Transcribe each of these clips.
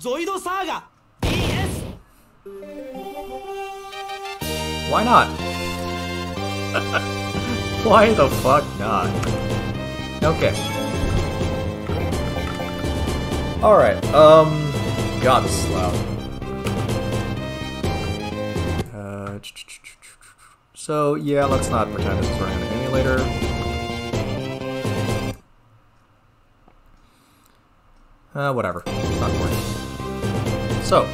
Zoid Saga DS. Why not? Why the fuck not? Okay. Alright, God, this is loud. So, yeah, let's not pretend this is running an emulator. Whatever. Not important. So.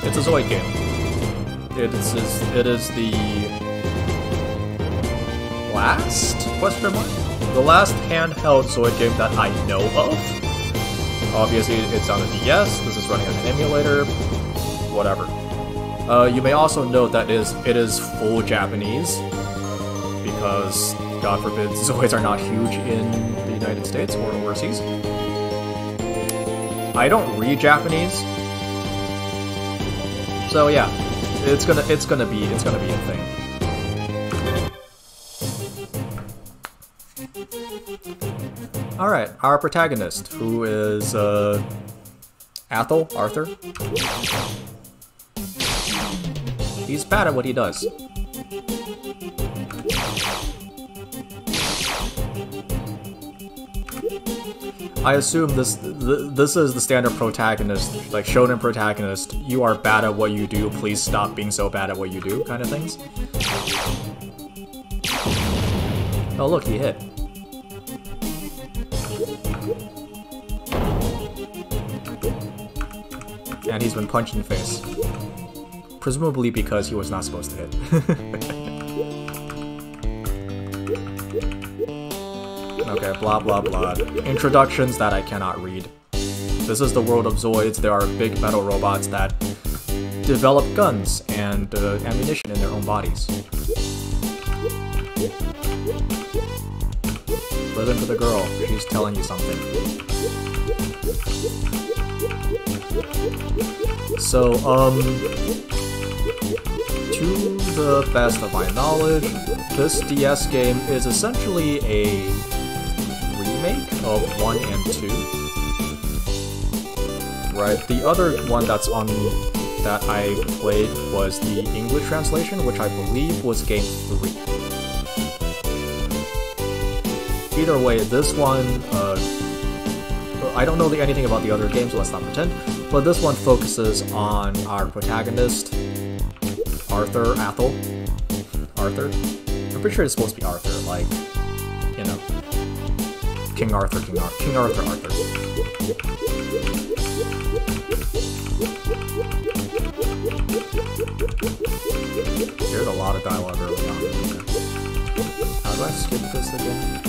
It's a Zoid game. It is the last question mark? The last handheld Zoid game that I know of. Obviously, it's on a DS. This is running on an emulator. Whatever. You may also note that it is full Japanese because, God forbid, Zoids are not huge in the United States or overseas. I don't read Japanese, so yeah, it's gonna be a thing. All right, our protagonist, who is Arthur. He's bad at what he does. I assume this is the standard protagonist, like shonen protagonist. You are bad at what you do. Please stop being so bad at what you do, kind of things. Oh look, he hit. And he's been punched in the face. Presumably because he was not supposed to hit. Okay, blah blah blah. Introductions that I cannot read. This is the world of Zoids. There are big metal robots that develop guns and ammunition in their own bodies. Listen to the girl. She's telling you something. So, to the best of my knowledge, this DS game is essentially a remake of 1 and 2. Right, the other one that I played was the English translation, which I believe was game 3. Either way, this one, I don't know anything about the other games, so let's not pretend, but this one focuses on our protagonist, Arthur. I'm pretty sure it's supposed to be Arthur, like, you know, King Arthur. There's a lot of dialogue early on. How do I skip this again?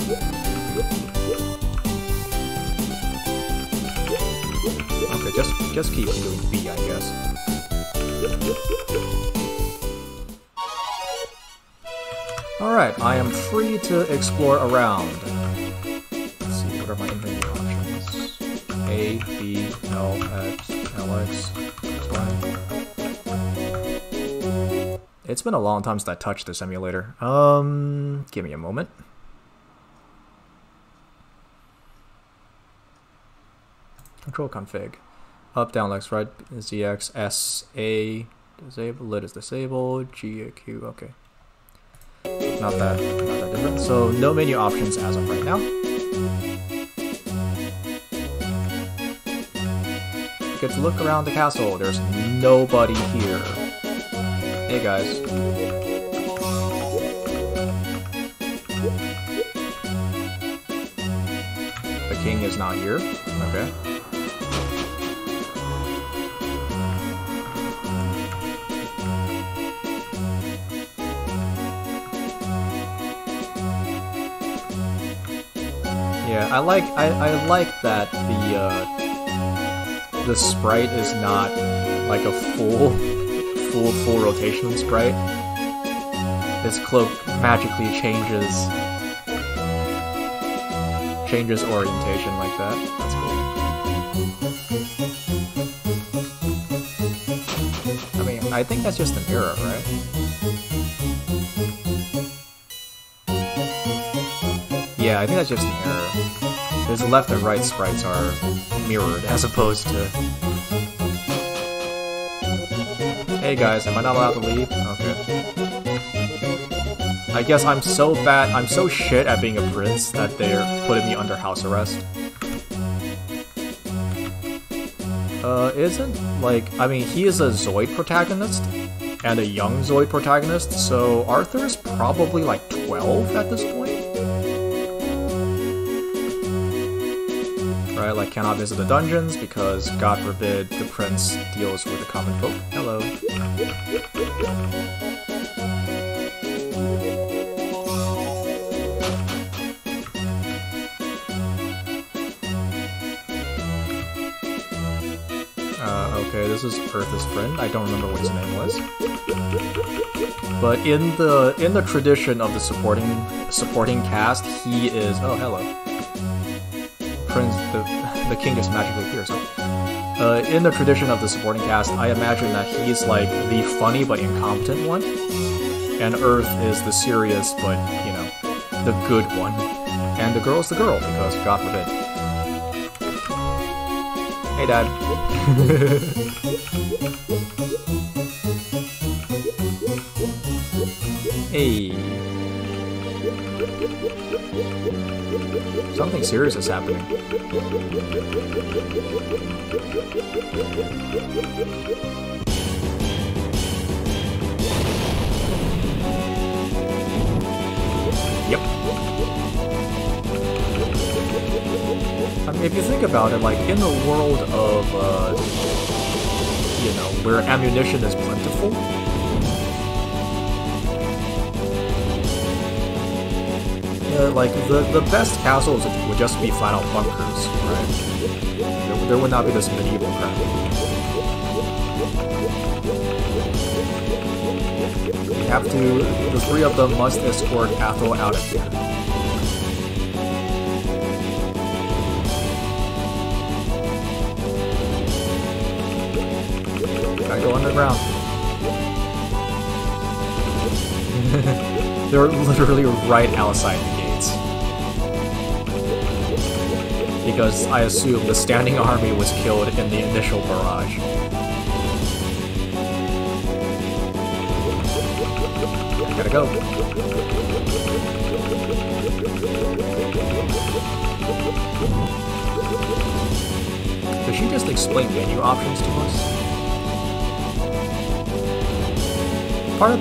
Okay, just keep doing B, I guess. Alright, I am free to explore around. Let's see, what are my inventory options? A, B, L, X, LX, Y. It's been a long time since I touched this emulator. Give me a moment. Control config. Up, down, left, right, ZX, S, A, disable, lid is disabled, G, Q, okay. Not that different. So no menu options as of right now. Get to look around the castle. There's nobody here. Hey guys. The king is not here. Okay. Yeah, I like that the sprite is not like a full rotation sprite. This cloak magically changes orientation like that. That's cool. I mean, I think that's just an error, right? Yeah, I think that's just an error. His left and right sprites are mirrored as opposed to... Hey guys, am I not allowed to leave? Okay. I guess I'm so bad, I'm so shit at being a prince that they're putting me under house arrest. Isn't, like, I mean, he is a Zoid protagonist, and a young Zoid protagonist, so Arthur's probably like 12 at this point? Right, like cannot visit the dungeons because, God forbid, the prince deals with the common folk. Hello. Okay, this is Earth's friend. I don't remember what his name was. But in the tradition of the supporting cast, he is hello. Prince the king just magically appears. In the tradition of the supporting cast, I imagine that he's like the funny but incompetent one, and Earth is the serious but, you know, the good one, and the girl's the girl because, God forbid. Hey, Dad. Hey. Something serious is happening. Yep. I mean, if you think about it, like, in the world of, you know, where ammunition is plentiful, like, the best castles would just be flat-out bunkers, right? There would not be this medieval crap. You have to, the three of them must escort Athel out of here. Gotta go underground. They're literally right outside the gates. Because I assume the standing army was killed in the initial barrage. Gotta go. Does she just explain menu options to us? Part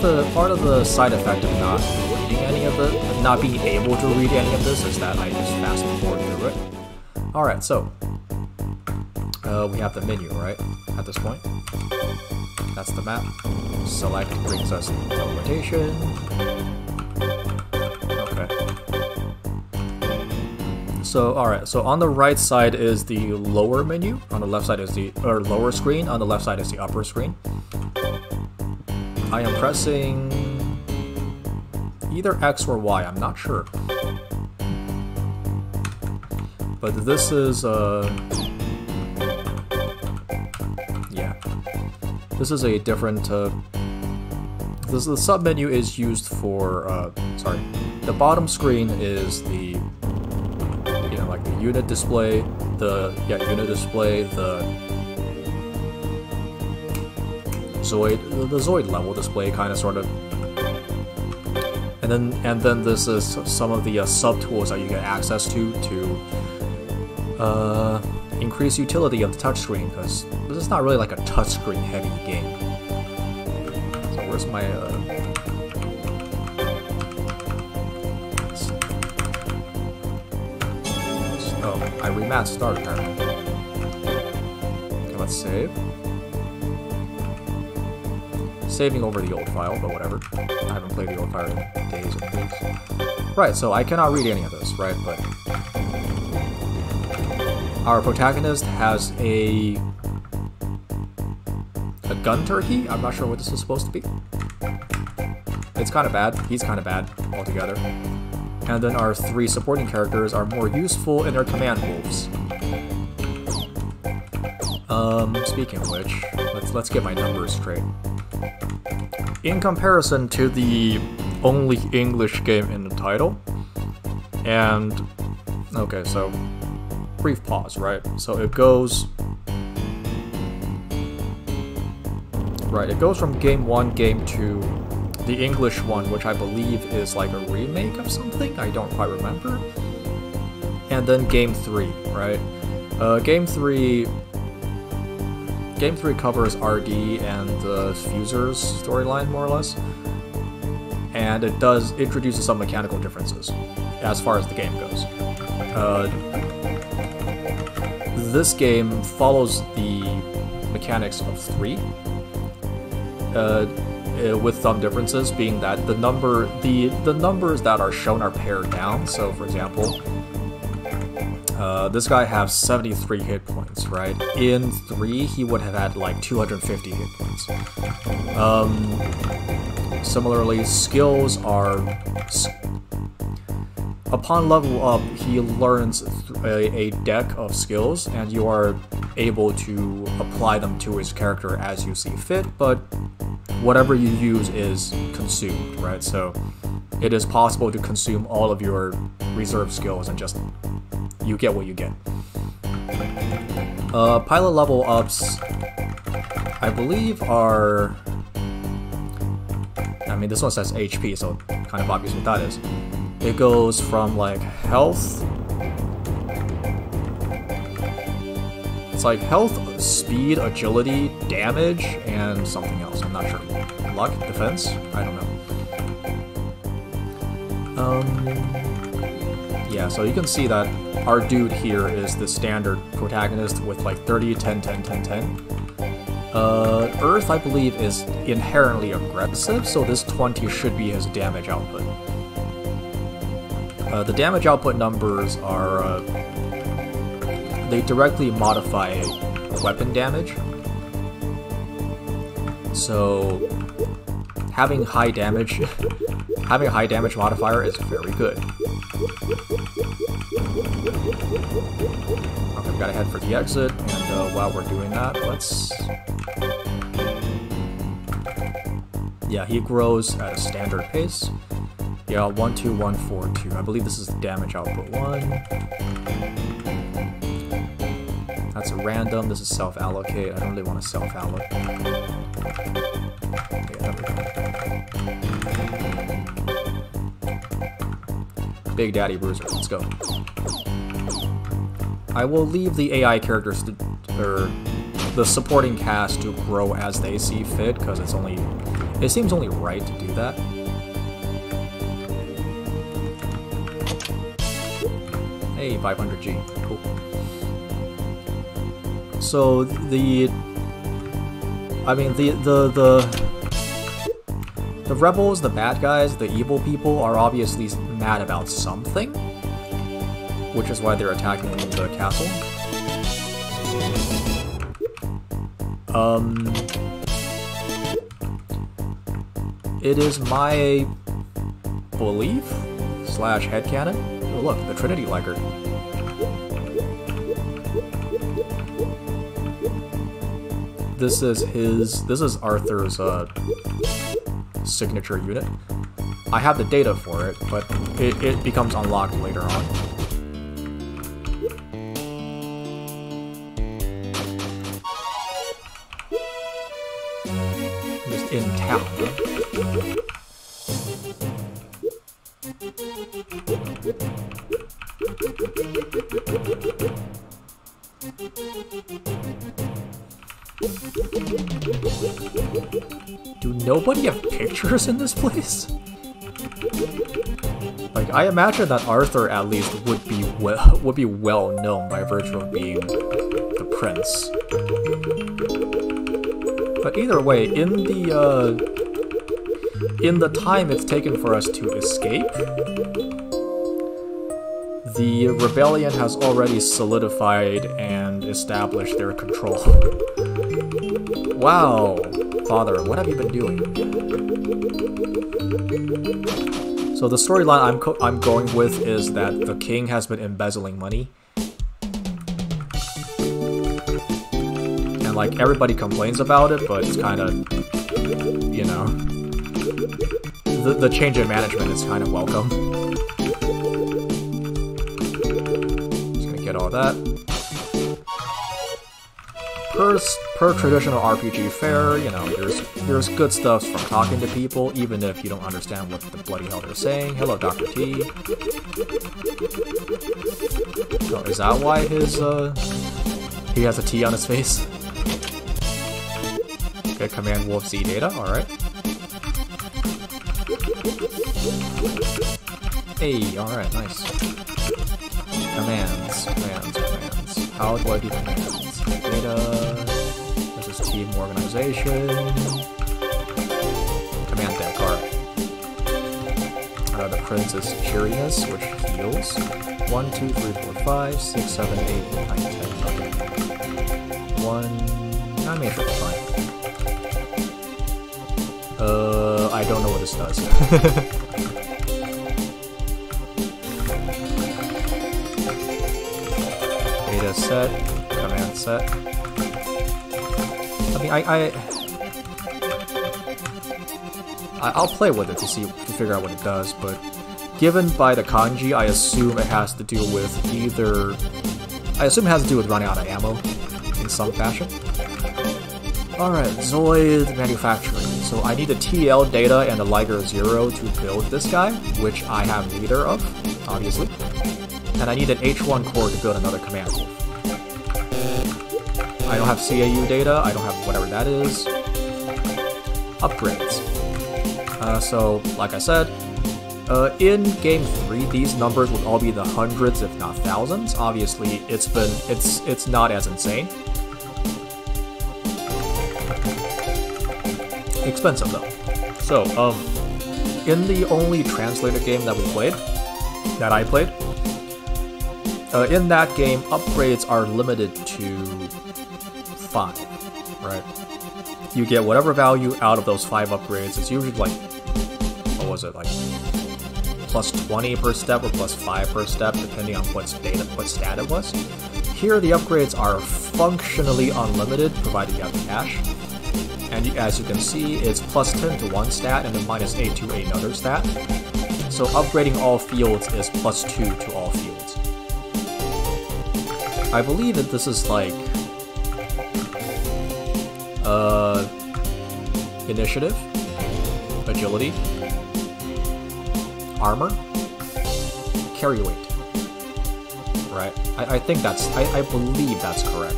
of the side effect of not reading any of it, not being able to read any of this, is that I just fast forward through it. Alright, so we have the menu, right? At this point. That's the map. Select brings us teleportation. Okay. So, alright, so on the right side is the lower menu, on the left side is the lower screen, on the left side is the upper screen. I am pressing either X or Y, I'm not sure. But this is, yeah. This is a different, the sub-menu is used for, sorry. The bottom screen is the, you know, like the unit display, the Zoid level display, kind of, sort of. And then this is some of the sub-tools that you get access to increase utility of the touchscreen, because this is not really like a touchscreen heavy game. So where's my oh, I rematched start apparently. Okay, let's save. Saving over the old file, but whatever. I haven't played the old file in days and weeks. Right, so I cannot read any of this, right? But our protagonist has a gun turkey? I'm not sure what this is supposed to be. It's kind of bad. He's kind of bad altogether. And then our three supporting characters are more useful in their command wolves. Speaking of which, let's get my numbers straight. In comparison to the only English game in the title, and okay, so brief pause, right? So it goes... Right, it goes from Game 1, Game 2, the English one, which I believe is like a remake of something, I don't quite remember. And then Game 3, right? Game 3 covers RD and the Fuser's storyline, more or less. And it does introduces some mechanical differences, as far as the game goes. This game follows the mechanics of 3, with some differences, being that the numbers that are shown are pared down. So, for example, this guy has 73 hit points, right? In 3, he would have had like 250 hit points. Similarly, skills are... Upon level up, he learns a deck of skills, and you are able to apply them to his character as you see fit, but whatever you use is consumed, right? So it is possible to consume all of your reserve skills and just... you get what you get. Pilot level ups, I believe, are... I mean, this one says HP, so kind of obvious what that is. It goes from, like, health... It's like health, speed, agility, damage, and something else. I'm not sure. Luck? Defense? I don't know. Yeah, so you can see that our dude here is the standard protagonist with like 30, 10, 10, 10, 10. Earth, I believe, is inherently aggressive, so this 20 should be his damage output. The damage output numbers are... they directly modify weapon damage. So having high damage modifier is very good. Okay, we gotta head for the exit, and while we're doing that, let's... Yeah, he grows at a standard pace. Yeah, 1, 2, 1, 4, 2. I believe this is the damage output 1. That's a random, this is self-allocate. I don't really want to self-allocate. Big Daddy Bruiser, let's go. I will leave the AI characters to, or the supporting cast to grow as they see fit, because it seems only right to do that. Hey, 500G, cool. So the rebels, the bad guys, the evil people are obviously mad about something, which is why they're attacking the castle. It is my belief / headcanon. Oh look, the Trinity Liger. This is Arthur's signature unit. I have the data for it, but it becomes unlocked later on. Just in town, huh? Do nobody have pictures in this place? Like, I imagine that Arthur at least would be well known by virtue of being the prince. But either way, in the time it's taken for us to escape, the rebellion has already solidified and established their control. Wow, Father, what have you been doing? So the storyline I'm going with is that the king has been embezzling money. And like, everybody complains about it, but it's kind of, you know, the change in management is kind of welcome. Get all that. Per traditional RPG fare, you know, there's good stuff from talking to people, even if you don't understand what the bloody hell they're saying. Hello, Dr. T. Oh, is that why he has a T on his face? Okay, Command Wolf Z data, alright. Hey, alright, nice. Commands. How do I do commands? Data. This is team organization. Command deck, alright. The Prince is cheeriness, which heals. 1, 2, 3, 4, 5, 6, 7, 8, 9, 10. Okay. 1. I may sure it's fine. I don't know what this does. Data set, command set. I mean, I'll play with it to figure out what it does, but given by the kanji, I assume it has to do with running out of ammo in some fashion. Alright, Zoid manufacturing. So I need the TL data and the Liger 0 to build this guy, which I have neither of, obviously. And I need an H1 core to build another command wolf. I don't have CAU data, I don't have whatever that is. Upgrades. So, like I said, in Game 3, these numbers would all be the hundreds, if not thousands. Obviously, it's not as insane. Expensive though. So, in the only translated game that I played, in that game, upgrades are limited to 5, right? You get whatever value out of those 5 upgrades. It's usually like, what was it, like plus 20 per step or plus 5 per step, depending on what stat it was. Here, the upgrades are functionally unlimited, provided you have the cash. And as you can see, it's plus 10 to one stat and then minus 8 to another stat. So upgrading all fields is plus 2 to all fields. I believe that this is like initiative, agility, armor, carry weight. Right? I think that's, I believe that's correct.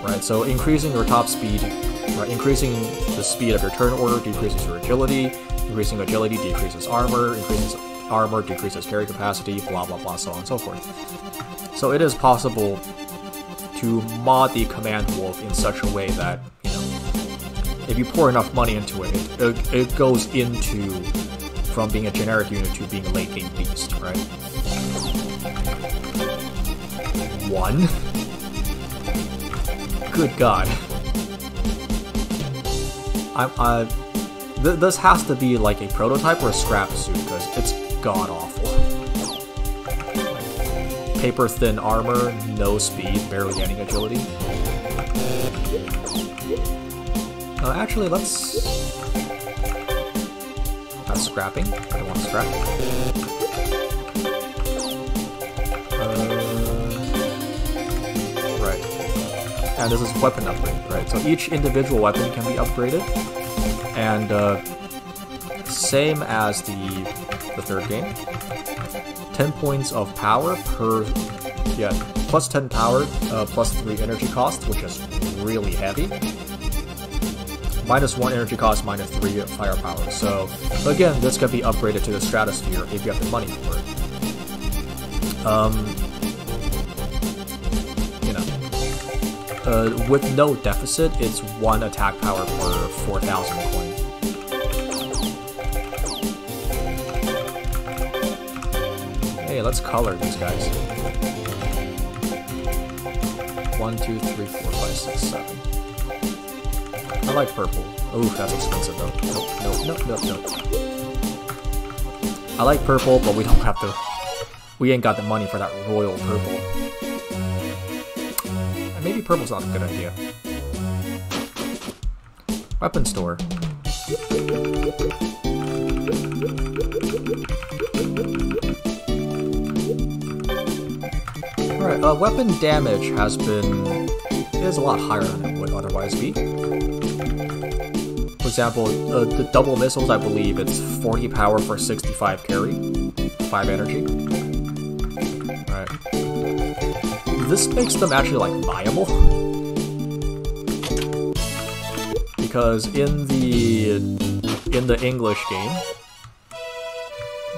Right, so increasing your top speed, right, increasing the speed of your turn order decreases your agility, increasing agility decreases armor, increases armor decreases carry capacity, blah blah blah, so on and so forth. So it is possible to mod the command wolf in such a way that, you know, if you pour enough money into it, it goes into, from being a generic unit to being a late game beast, right? 1? Good God. This has to be like a prototype or a scrap suit, because it's god-awful. Paper-thin armor, no speed, barely any agility. Actually, that's scrapping. I don't want to scrap. Right. And this is weapon upgrade, right? So each individual weapon can be upgraded. And same as the third game. 10 points of power per... Yeah, plus 10 power, plus 3 energy cost, which is really heavy. Minus 1 energy cost, minus 3 firepower. So, again, this can be upgraded to the stratosphere if you have the money for it. You know, with no deficit, it's 1 attack power per 4,000 coin. Hey, let's color these guys. 1, 2, 3, 4, 5, 6, 7. I like purple. Ooh, that's expensive though. Nope. I like purple, but we don't have to... We ain't got the money for that royal purple. And maybe purple's not a good idea. Weapon store. Alright, weapon damage is a lot higher than it would otherwise be. For example, the double missiles, I believe it's 40 power for 65 carry, 5 energy. Alright. This makes them actually, like, viable. Because in the English game,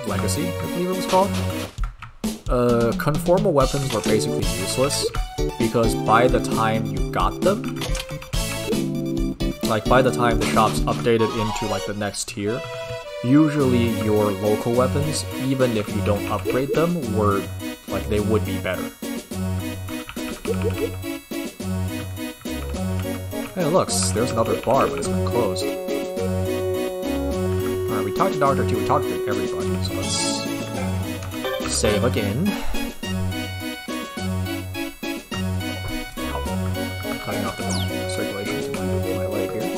Legacy, I believe it was called, conformal weapons were basically useless, because by the time you got them, like by the time the shops updated into like the next tier, usually your local weapons, even if you don't upgrade them, were like they would be better. Hey, look, there's another bar, but it's been closed. Alright, we talked to Dr. 2, we talked to everybody, so let's save again. Cutting off the circulation to my leg here.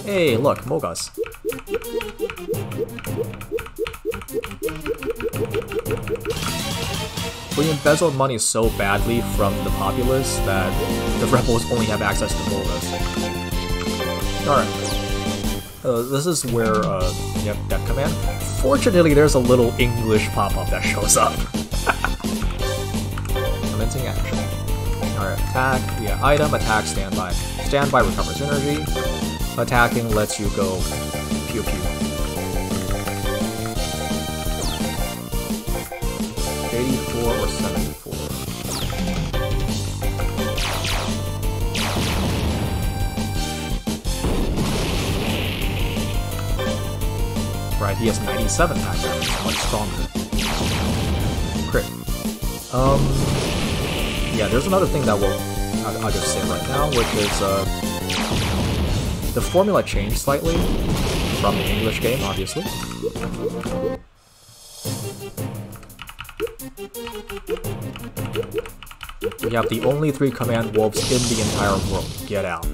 Hey, look, Mogas. We embezzled money so badly from the populace that the rebels only have access to Mogas. Alright. This is where you have Death Command. Fortunately, there's a little English pop-up that shows up. Commencing action. Alright, attack, yeah, item, attack, standby. Standby recovers energy. Attacking lets you go pew pew. 84 or 74. Right, he has 97 attack damage, much stronger. Crit. Yeah, there's another thing that I'll just say right now, which is, the formula changed slightly from the English game, obviously. We have the only 3 command wolves in the entire world. Get out.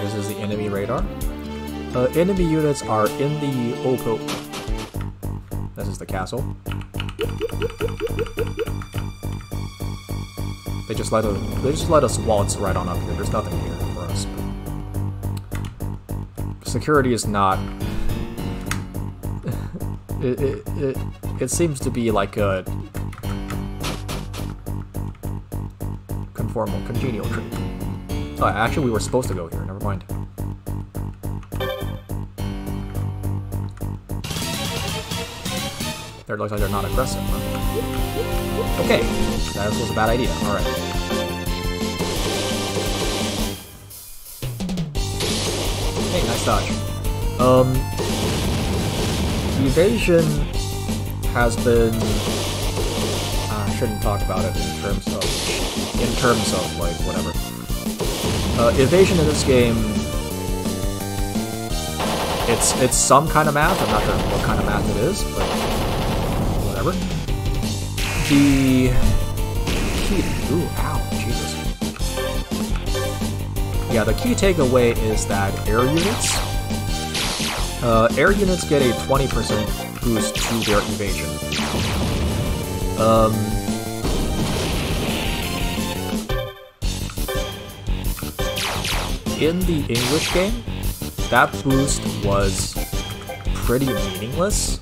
This is the enemy radar. Enemy units are in the Opo. This is the castle. They just let us waltz right on up here. There's nothing here for us. Security is not. It seems to be like a conformal, congenial tree. Oh, actually, we were supposed to go here. Never mind. It looks like they're not aggressive, huh? Okay, that was a bad idea. Alright. Hey, nice dodge. The evasion has been... I shouldn't talk about it in terms of, like, whatever. Evasion in this game... It's some kind of math. I'm not sure what kind of math it is, but... whatever. The key... Ooh, ow, Jesus. Yeah, the key takeaway is that air units get a 20% boost to their evasion. In the English game, that boost was pretty meaningless.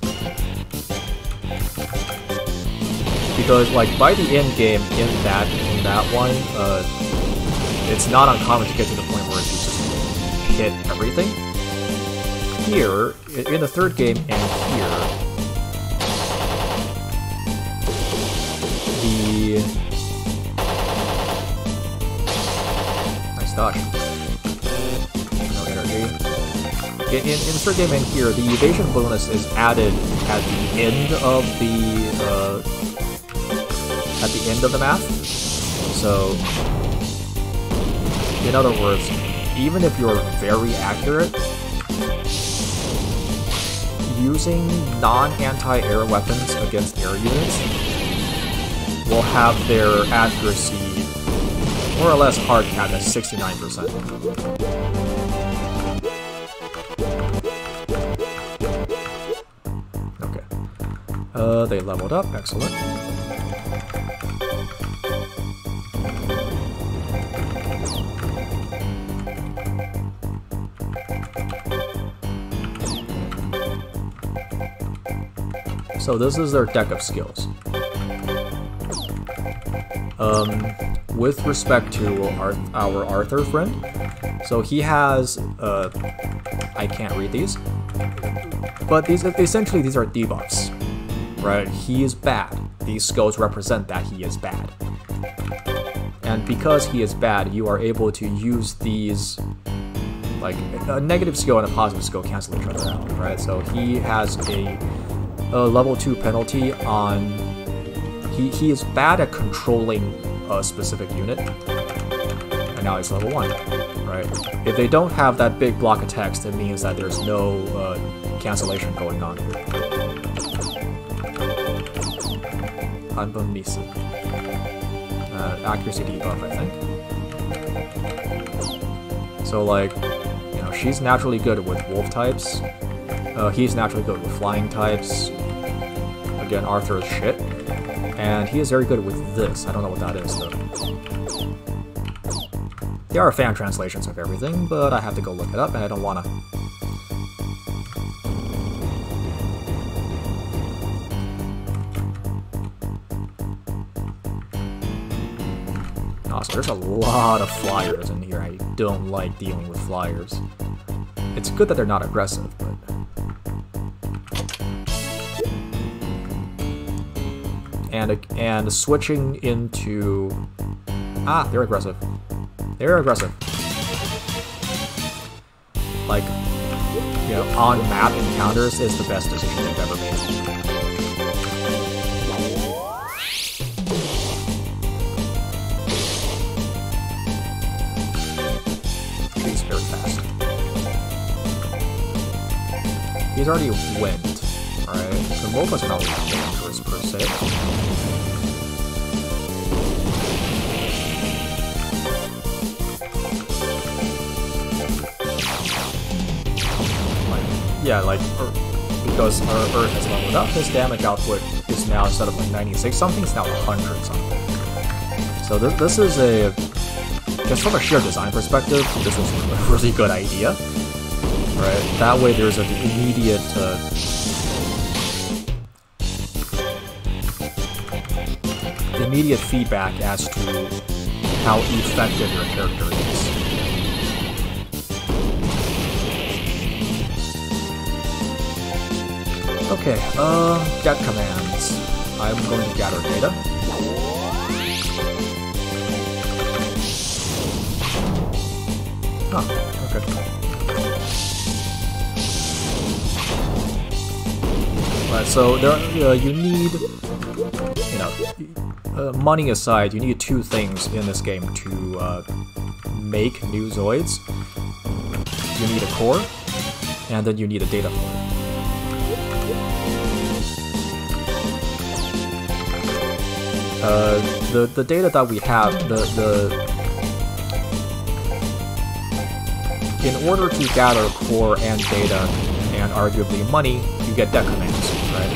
Because, like, by the end game in that one, it's not uncommon to get to the point where you just hit everything. Here, in the third game and here, nice dodge. No energy. In the third game and here, the evasion bonus is added at the end of the map. So, in other words, even if you're very accurate, using non-anti-air weapons against air units will have their accuracy More or less hard cap at 69%. Okay. They leveled up, excellent. So this is their deck of skills. With respect to our Arthur friend, so he has, I can't read these, but essentially these are debuffs, right? He is bad. These skills represent that he is bad. And because he is bad, you are able to use these, like, a negative skill and a positive skill cancel each other out, right? So he has a level 2 penalty on... He is bad at controlling a specific unit, and now he's level 1, right? If they don't have that big block of text, it means that there's no cancellation going on. Hanbun Misu. Accuracy debuff, I think. So, like, you know, she's naturally good with wolf types. He's naturally good with flying types. Again, Arthur is shit. And he is very good with this. I don't know what that is, though. There are fan translations of everything, but I have to go look it up, and I don't wanna. Also, there's a lot of flyers in here. I don't like dealing with flyers. It's good that they're not aggressive, but... And switching into... Ah, they're aggressive. They're aggressive. Like, you know, on-map encounters is the best decision they've ever made. He's very fast. He's already went, right? The MOBAs are not really dangerous per se. Yeah, like, because our Earth has leveled up, his damage output is now, instead of like 96 something, it's now 100 something. So this is a, just from a sheer design perspective, this was a really good idea, right? That way there's an immediate feedback as to how effective your character is. Okay, get commands. I'm going to gather data. Oh, okay. Right, so there, you need, you know, money aside, you need two things in this game to make new Zoids. You need a core, and then you need a data flow. The data that we have, in order to gather core and data, and arguably money, you get deck commands, right?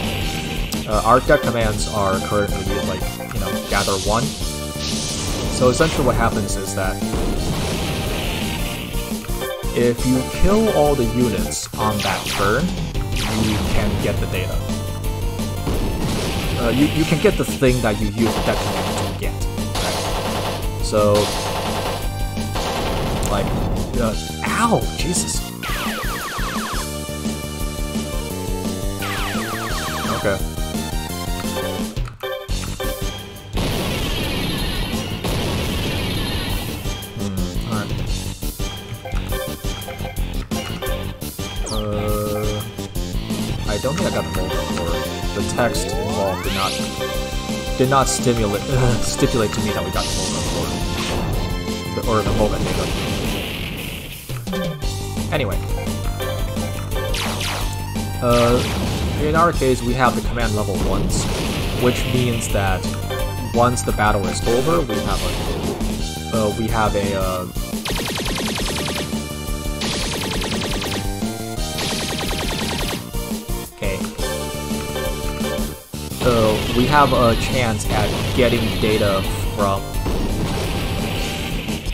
Our deck commands are currently, like, you know, gather 1. So essentially what happens is that if you kill all the units on that turn, you can get the data. You can get the thing that you use the deck command to get, right? So, like, ow, Jesus. Okay. Alright. I don't think I got the Mocha for it. The text involved did not stipulate to me that we got the Mocha or the Mocha data. Anyway, in our case, we have the command level 1s, which means that once the battle is over, we have we have a okay. We have a chance at getting data from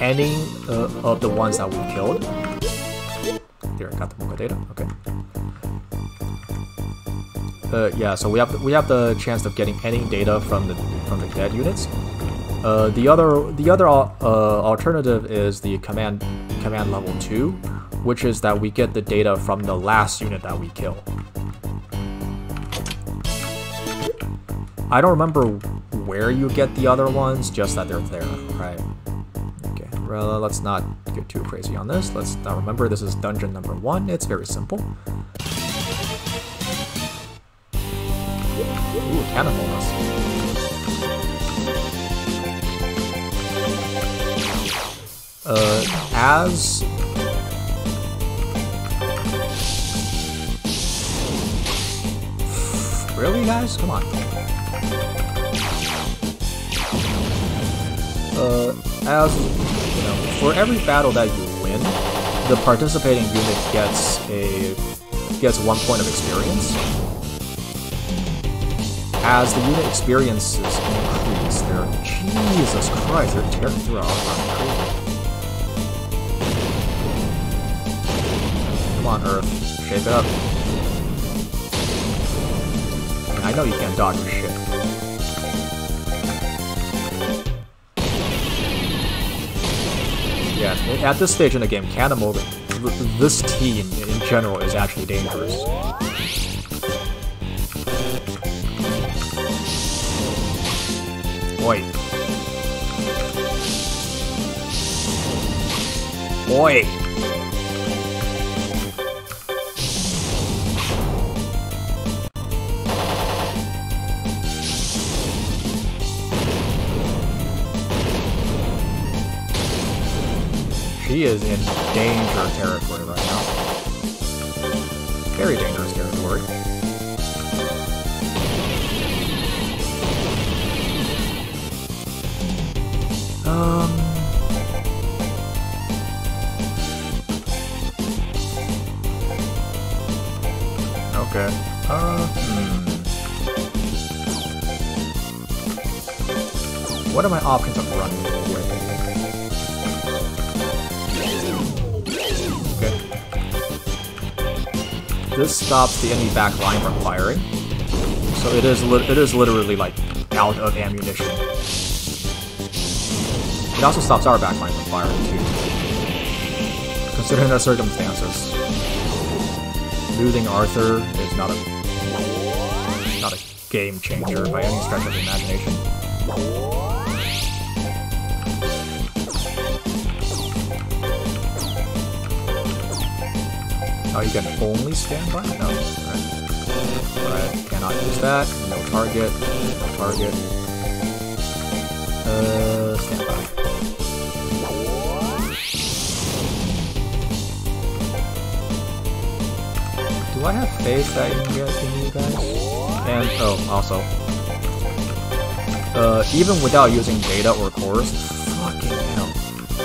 any of the ones that we killed. There, I got the Mocha data. Okay. Yeah, so we have the chance of getting any data from the dead units. The other alternative is the command level 2, which is that we get the data from the last unit that we kill. I don't remember where you get the other ones, just that they're there, right? Okay, well, let's not get too crazy on this. Let's now remember this is dungeon number 1. It's very simple. Ooh, cannon bonus. As really, guys? Come on. As you know, for every battle that you win, the participating unit gets 1 point of experience. As the unit experiences increase, Jesus Christ, they're tearing through our crazy. Come on, Earth, shape it up. I know you can't dodge your shit. Yeah, at this stage in the game, Kanamo, this team in general is actually dangerous. Oi. Oi. She is in danger territory right now. Very dangerous territory. Okay. What are my options of running away? Okay. This stops the enemy back line from firing, so it is literally like out of ammunition. It also stops our back line from firing too. Considering the circumstances, losing Arthur is not a game changer by any stretch of the imagination. Oh, you can only stand by? No. Alright, cannot use that. No target. No target. Stand by. Do I have faith that you can get in you guys? And, oh, also. Even without using data or cores, fucking hell.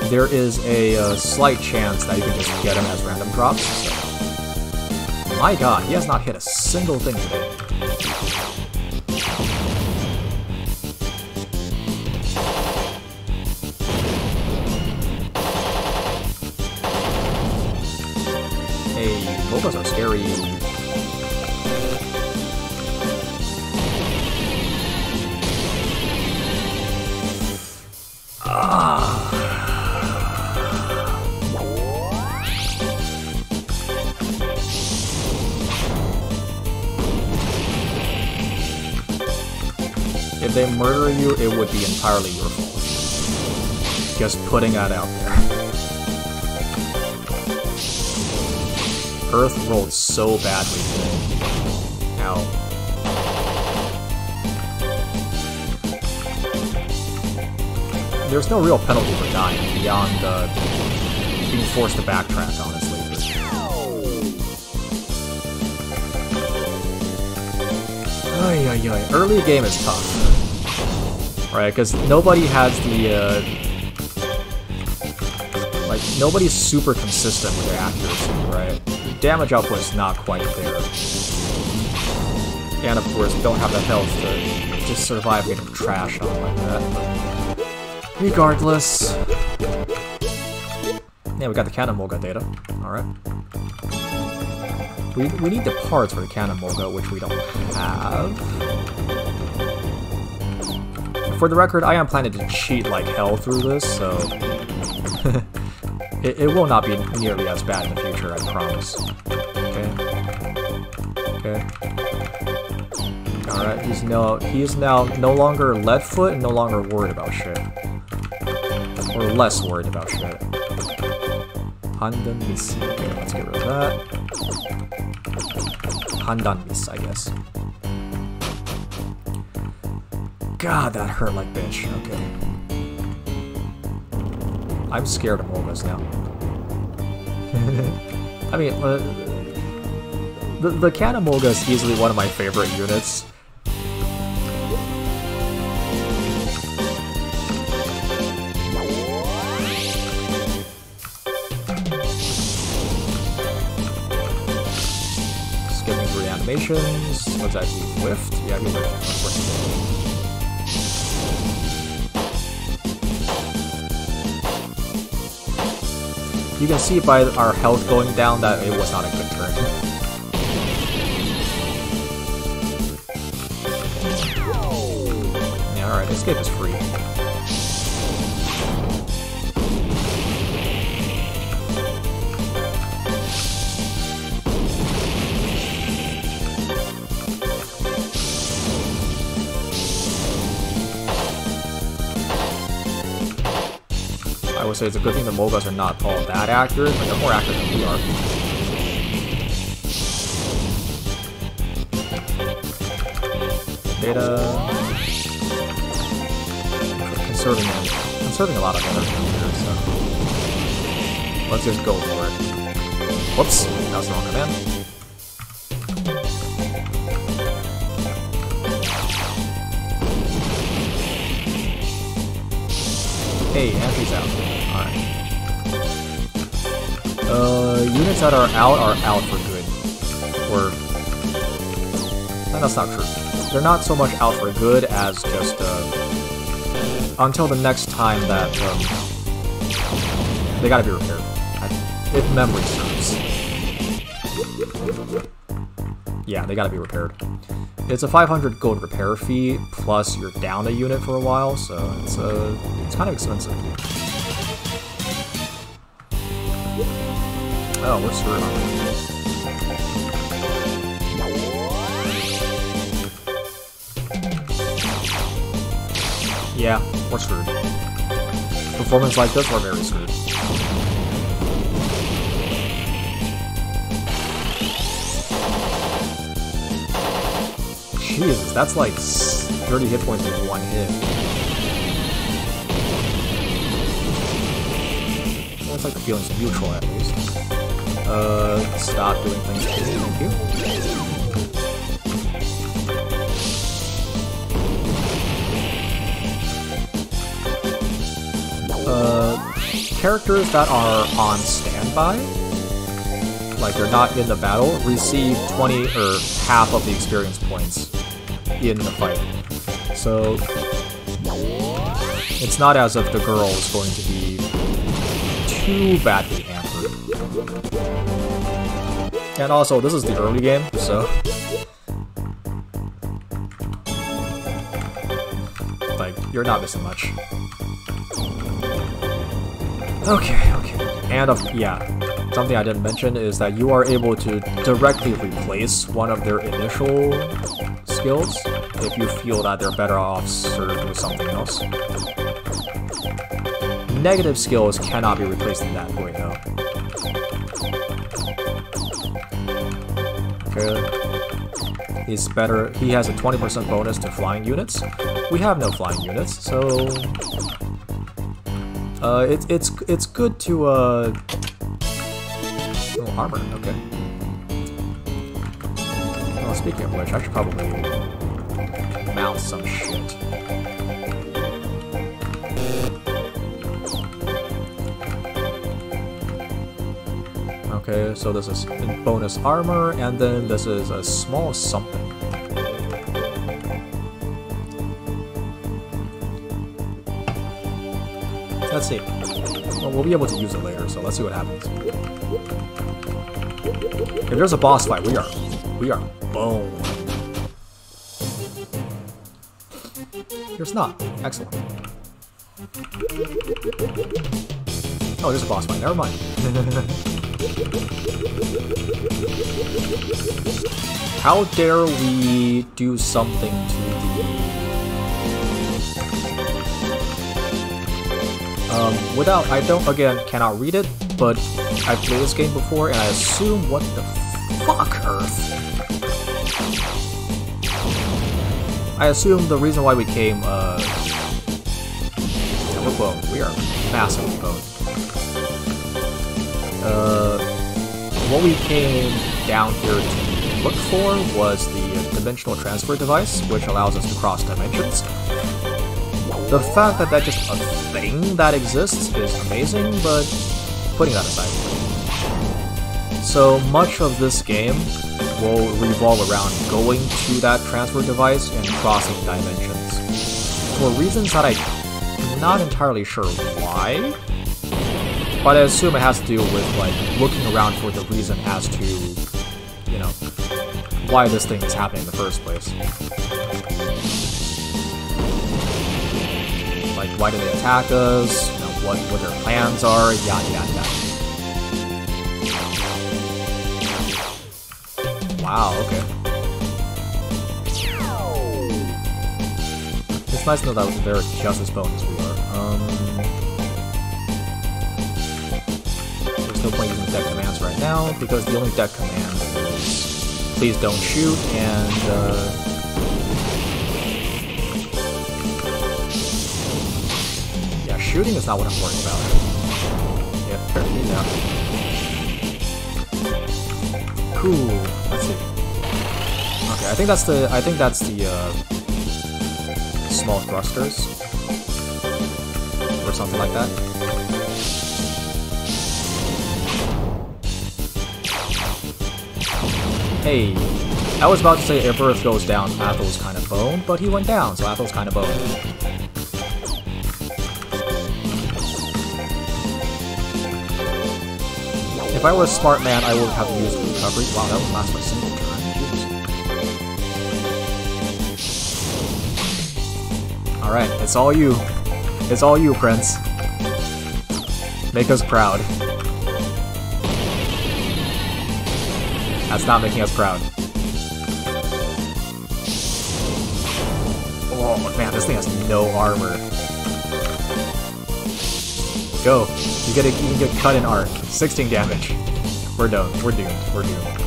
There is a slight chance that you can just get him as random drops. So. My god, he has not hit a single thing today. Hey, MOBAs are scary. If they murder you, it would be entirely your fault. Just putting that out there. Earth rolled so badly today. Ow. There's no real penalty for dying beyond being forced to backtrack, honestly. Early game is tough. Right, because nobody has like, nobody's super consistent with their accuracy, right? Damage output is not quite there. And of course, don't have the health to just survive getting trashed on like that. Regardless. Yeah, we got the Cannon Moga data. Alright. We need the parts for the Cannon Moga, which we don't have. For the record, I am planning to cheat like hell through this, so... it will not be nearly as bad in the future, I promise. Okay. Okay. Alright, he is now no longer Leadfoot and no longer worried about shit. Or less worried about shit. Handan Miss. Okay, let's get rid of that. Handan Miss, I guess. God, that hurt like bitch. Okay. I'm scared of Mogas now. I mean, the Cannon Moga is easily one of my favorite units. Skipping through animations. What's that? He whiffed? Yeah, he whiffed. You can see by our health going down that it was not a good turn. Yeah, alright, escape is free. I would say it's a good thing the Mogas are not all that accurate, but they're more accurate than we are. Data... Conserving a lot of energy here, so... Let's just go for it. Whoops, that was the wrong command. Hey, Anthony's out. Alright. Units that are out for good. Or... No, that's not true. They're not so much out for good as just, until the next time that, they gotta be repaired. If memory serves. Yeah, they gotta be repaired. It's a 500 gold repair fee, plus you're down a unit for a while, so it's kind of expensive. Oh, we're screwed on that. Yeah, we're screwed. Performance like this, we're very screwed. Jesus, that's like 30 hit points in one hit. Well, it's like the feeling's mutual at least. Stop doing things to me, thank you. Characters that are on standby, like they're not in the battle, receive 20 or half of the experience points in the fight. So it's not as if the girl is going to be too badly hampered. And also, this is the early game, so like you're not missing much. Okay. And yeah, something I didn't mention is that you are able to directly replace one of their initial skills if you feel that they're better off served with something else. Negative skills cannot be replaced in that way though. Okay. He's better. He has a 20% bonus to flying units. We have no flying units, so it's good to oh, armor, okay. Oh, speaking of which, I should probably mount some shit. Okay, so this is bonus armor, and then this is a small something. Let's see. Well, we'll be able to use it later, so let's see what happens. If there's a boss fight, we are boned. There's not. Excellent. Oh, there's a boss fight. Never mind. How dare we do something to the... without... I don't, again, cannot read it, but I've played this game before, and I assume what the fuck, Earth? I assume the reason why we came, yeah, we're boned. We are massively boned. What we came down here to look for was the dimensional transfer device, which allows us to cross dimensions. The fact that that's just a thing that exists is amazing, but putting that aside. So much of this game will revolve around going to that transfer device and crossing dimensions. For reasons that I'm not entirely sure why, but I assume it has to do with, like, looking around for the reason as to, you know, why this thing is happening in the first place. Like, why do they attack us, you know, what their plans are, yada yada yada. Wow, okay. It's nice to know that they're just as boned as we are. There's no point using deck commands right now, because the only deck command is please don't shoot, and yeah, shooting is not what I'm worried about. Yeah, fair enough. Cool. Let's see. Okay, I think that's the small thrusters or something like that. Hey, I was about to say if Earth goes down, Athel's kind of boned, but he went down, so Athel's kind of boned. If I were a smart man, I would have to use recovery. Wow, that would last for a single turn. Alright, it's all you. It's all you, Prince. Make us proud. That's not making us proud. Oh man, this thing has no armor. Go. You can get cut in arc. 16 damage. We're done. We're doomed. We're doomed.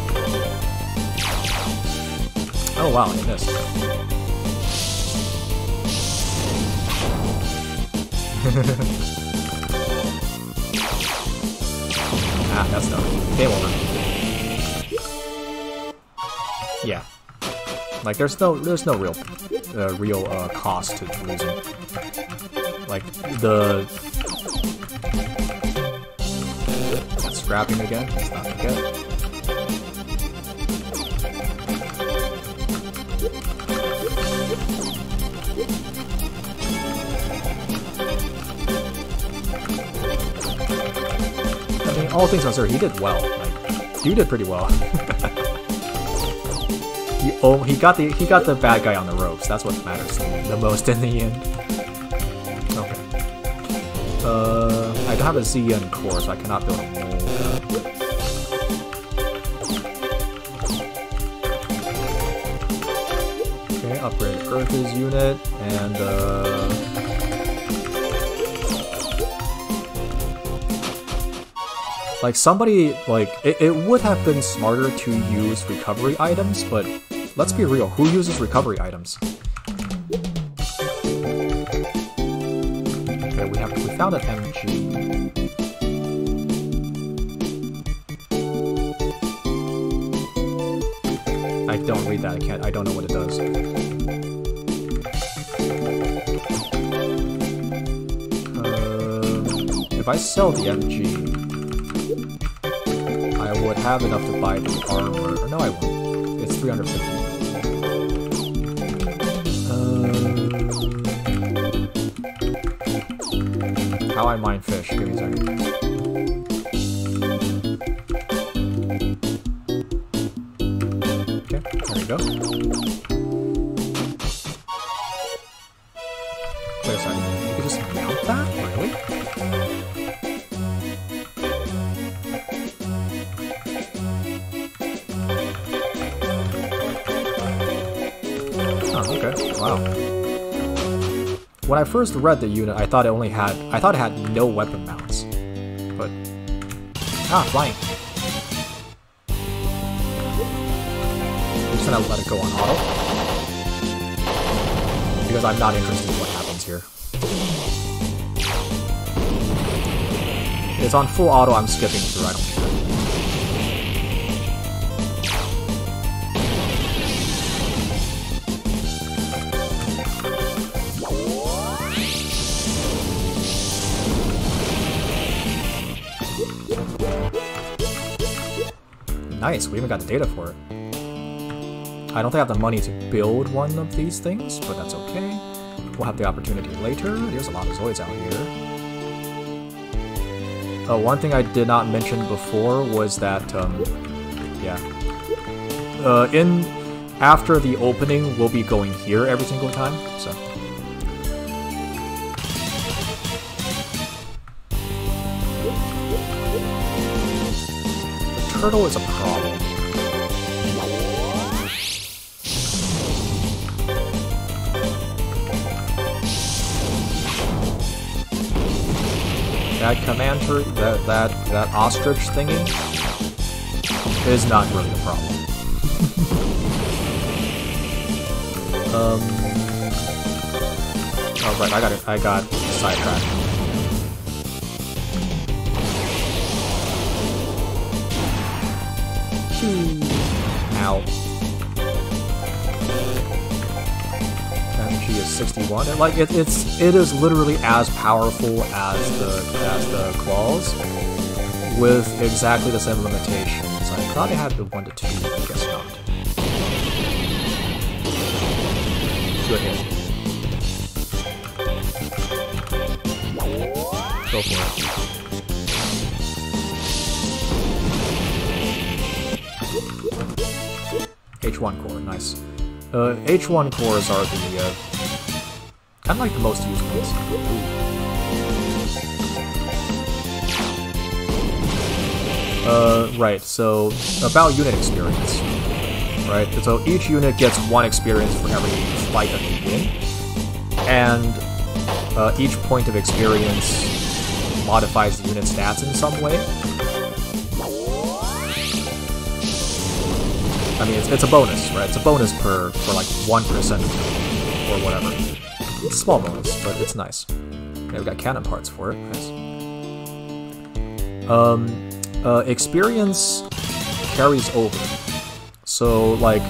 Oh wow, I missed. Ah, that's done. Game over. Yeah. Like there's no real cost to losing. Like the scrapping again. Let's not forget. I mean, all things considered, he did well. Like, you did pretty well. He got the bad guy on the ropes. That's what matters the most in the end. Okay. I don't have a ZN core, so I cannot build a mold. Okay, upgrade Earth's unit, and like somebody, like, it would have been smarter to use recovery items, but let's be real, who uses recovery items? Okay, we found an MG. I don't read that, I don't know what it does. If I sell the MG, I I would have enough to buy the armor. Or no, I won't. It's 350. How I mine fish. Give me a second. Okay, there we go. Wait a second. You can just mount that? Really? Oh, okay. Wow. When I first read the unit, I thought it had no weapon mounts. But flying. I'm just gonna let it go on auto. Because I'm not interested in what happens here. It's on full auto, I'm skipping through, I don't care. Nice, we even got the data for it. I don't think I have the money to build one of these things, but that's okay. We'll have the opportunity later. There's a lot of Zoids out here. One thing I did not mention before was that, after the opening, we'll be going here every single time, so. Turtle is a problem. That commander, that ostrich thingy is not really a problem. Oh right, I got sidetracked. Ow. Energy is 61. And, like it is literally as powerful as the claws, with exactly the same limitations. I thought it had the 1 to 2, I guess not. Good hit. Go for it. H1 core, nice. H1 cores are the kind of like the most used ones. Right. So about unit experience, right? So each unit gets 1 experience for every fight that they win, and each point of experience modifies the unit stats in some way. I mean, it's a bonus, right? It's a bonus for like 1% or whatever. It's a small bonus, but it's nice. Yeah, we got cannon parts for it. Nice. Experience carries over. So, like,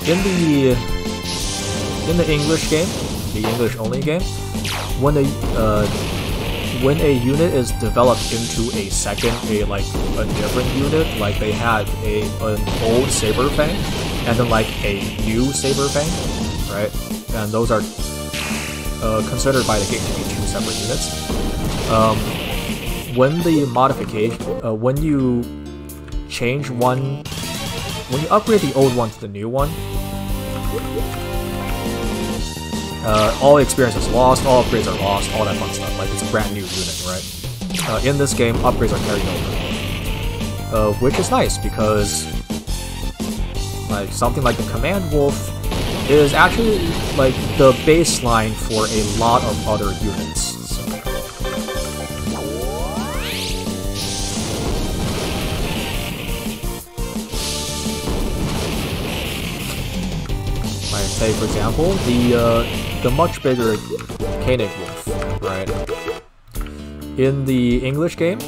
in the English game, the English-only game, when a unit is developed into a different unit, like they had an old Saber Fang, and then like a new Saber Fang, right? And those are considered by the game to be 2 separate units. When the modification, when you change one, when you upgrade the old one to the new one, all experience is lost, all upgrades are lost, all that fun stuff. Like, it's a brand new unit, right? In this game, upgrades are carried over. Which is nice, because like something like the Command Wolf is actually like the baseline for a lot of other units. So. Like, say for example, the much bigger Koenig Wolf, right? In the English game,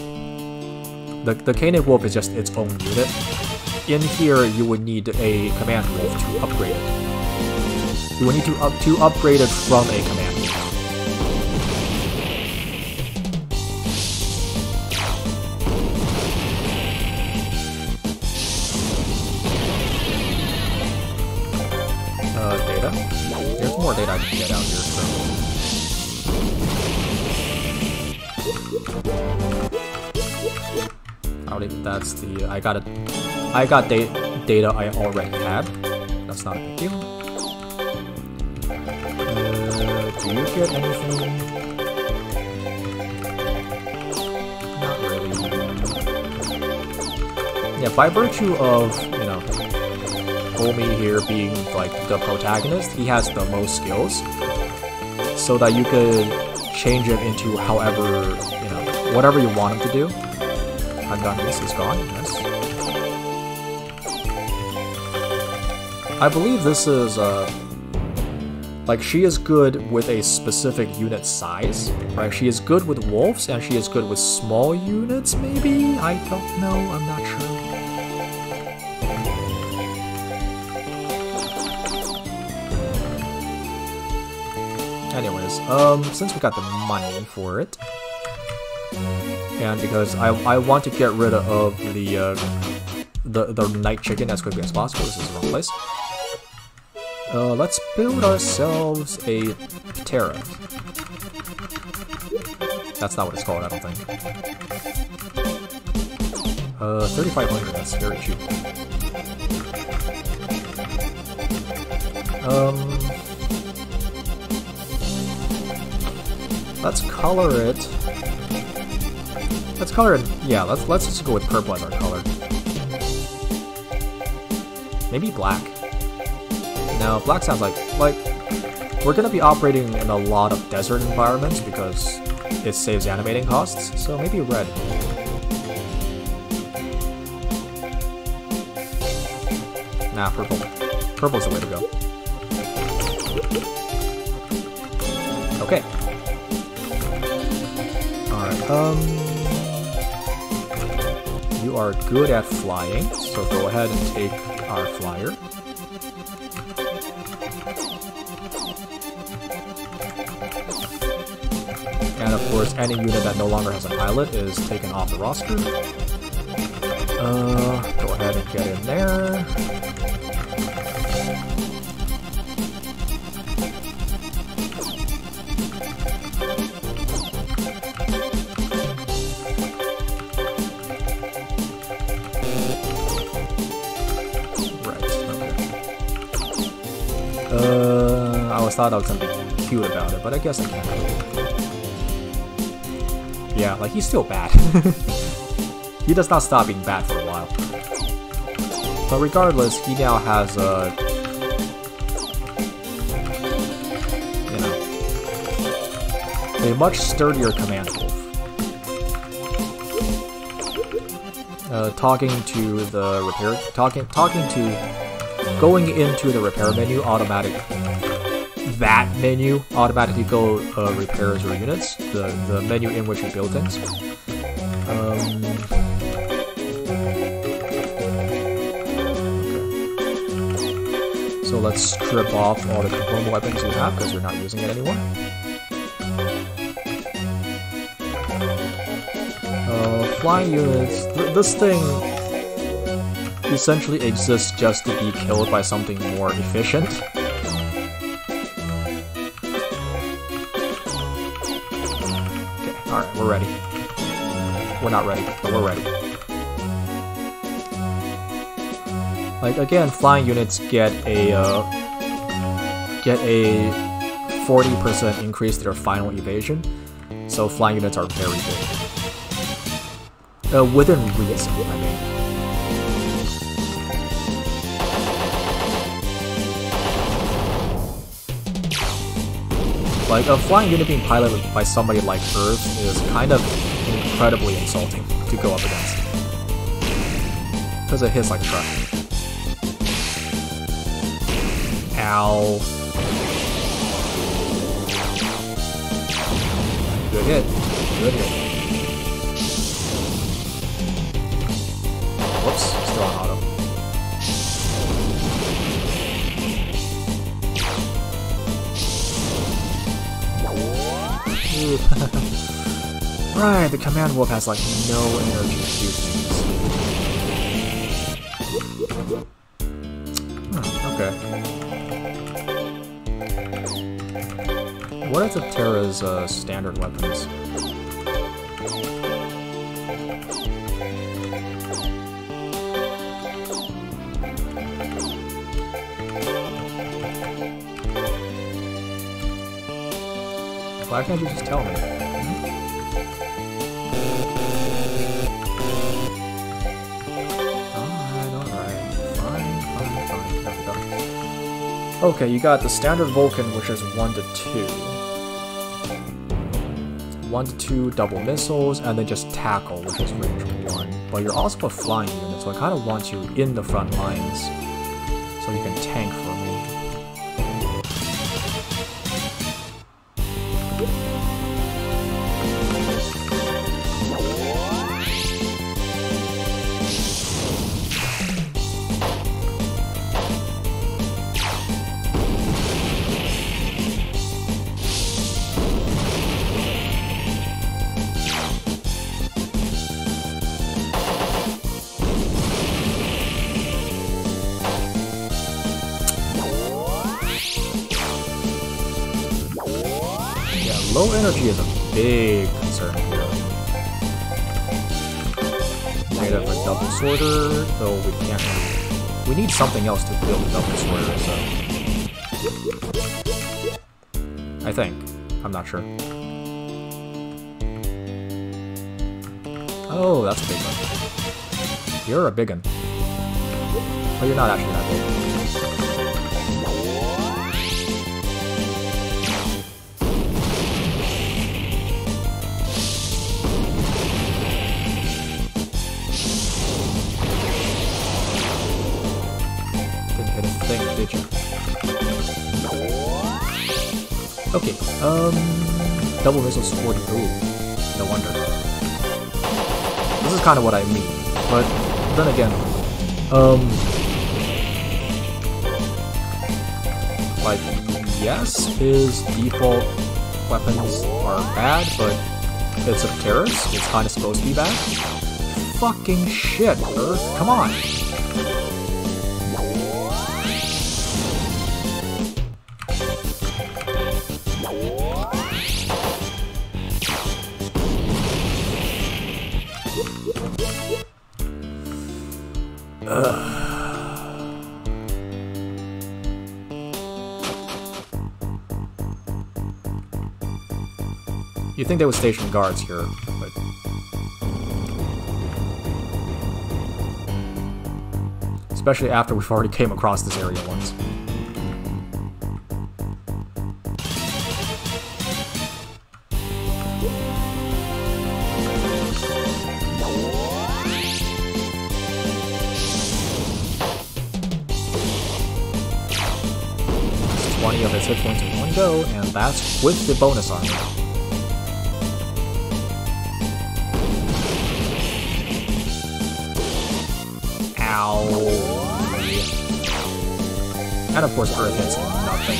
the Koenig Wolf is just its own unit. In here, you would need a Command Wolf to upgrade it. You would need to upgrade it from a Command Wolf. data I can get out here, so... That's the... I got data I already had. That's not a big deal. Do you get anything? Not really. Yeah, by virtue of, you know, Homie here being, like, the protagonist, he has the most skills. So that you could change him into however, you know, whatever you want him to do. Undone's is gone, yes. I believe this is, like, she is good with a specific unit size, right? She is good with wolves, and she is good with small units, maybe? I don't know, I'm not sure. Anyways, since we got the money for it, and because I want to get rid of the night chicken as quickly as possible, this is the wrong place. Let's build ourselves a Ptera. That's not what it's called, I don't think. 3,500, that's very cheap. Let's color it. Let's color it. Yeah, let's just go with purple as our color. Maybe black. No, black sounds like we're gonna be operating in a lot of desert environments because it saves animating costs. So maybe red. Nah, purple. Purple's the way to go. Okay. Alright, you are good at flying, so go ahead and take our flyer. And of course, any unit that no longer has a pilot is taken off the roster. Go ahead and get in there. I thought I was something cute about it, but I guess I can't. Yeah, like, he's still bad. He does not stop being bad for a while. But regardless, he now has a... you know... a much sturdier command wolf. Talking to the repair... Talking to... Going into the repair menu, that menu automatically go repairs your units, the menu in which you build things. Okay. So let's strip off all the component weapons you have because you're not using it anymore. Flying units, this thing essentially exists just to be killed by something more efficient. Alright, we're ready. We're not ready, but we're ready. Like, again, flying units get a 40% increase to their final evasion, so flying units are very big. Within reason, I mean. Like, a flying unit being piloted by somebody like Earth is kind of incredibly insulting to go up against. Because it hits like a truck. Ow. Good hit. Good hit. Whoops, still on auto. Right, the command wolf has like no energy to do things. Okay. What are Terra's standard weapons? Why can't you just tell me? Alright. Fine. There we go. Okay, you got the standard Vulcan, which is 1 to 2. 1 to 2 double missiles, and then just tackle, which is range 1. But you're also a flying unit, so I kind of want you in the front lines, so you can tank for me. Low energy is a big concern here. Negative a double sorter, though we can't really... We need something else to build a double sorter, so... I think. I'm not sure. Oh, that's a big one. You're a big one. Oh, you're not actually that big. Okay, double missiles 40. Ooh, no wonder. This is kind of what I mean, but then again, like, yes, his default weapons are bad, but it's a terrorist, it's kind of supposed to be bad. Fucking shit, Earth, come on! You'd think they would station guards here, but... Especially after we've already came across this area once. That's 20 of its hit points in one go, and that's with the bonus armor. And of course, Earth hits nothing.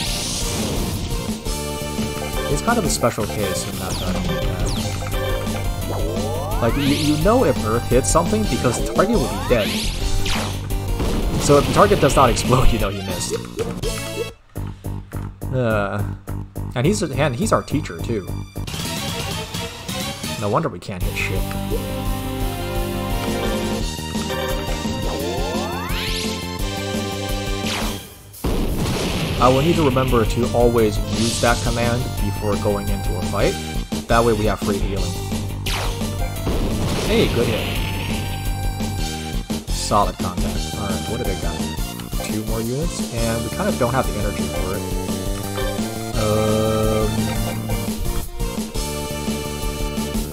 It's kind of a special case in that, like, you know if Earth hits something because the target will be dead. So if the target does not explode, you know you missed. And he's our teacher too. No wonder we can't hit shit. I will need to remember to always use that command before going into a fight. That way we have free healing. Hey, good hit. Solid contact. Alright, what do they got? 2 more units, and we kind of don't have the energy for it.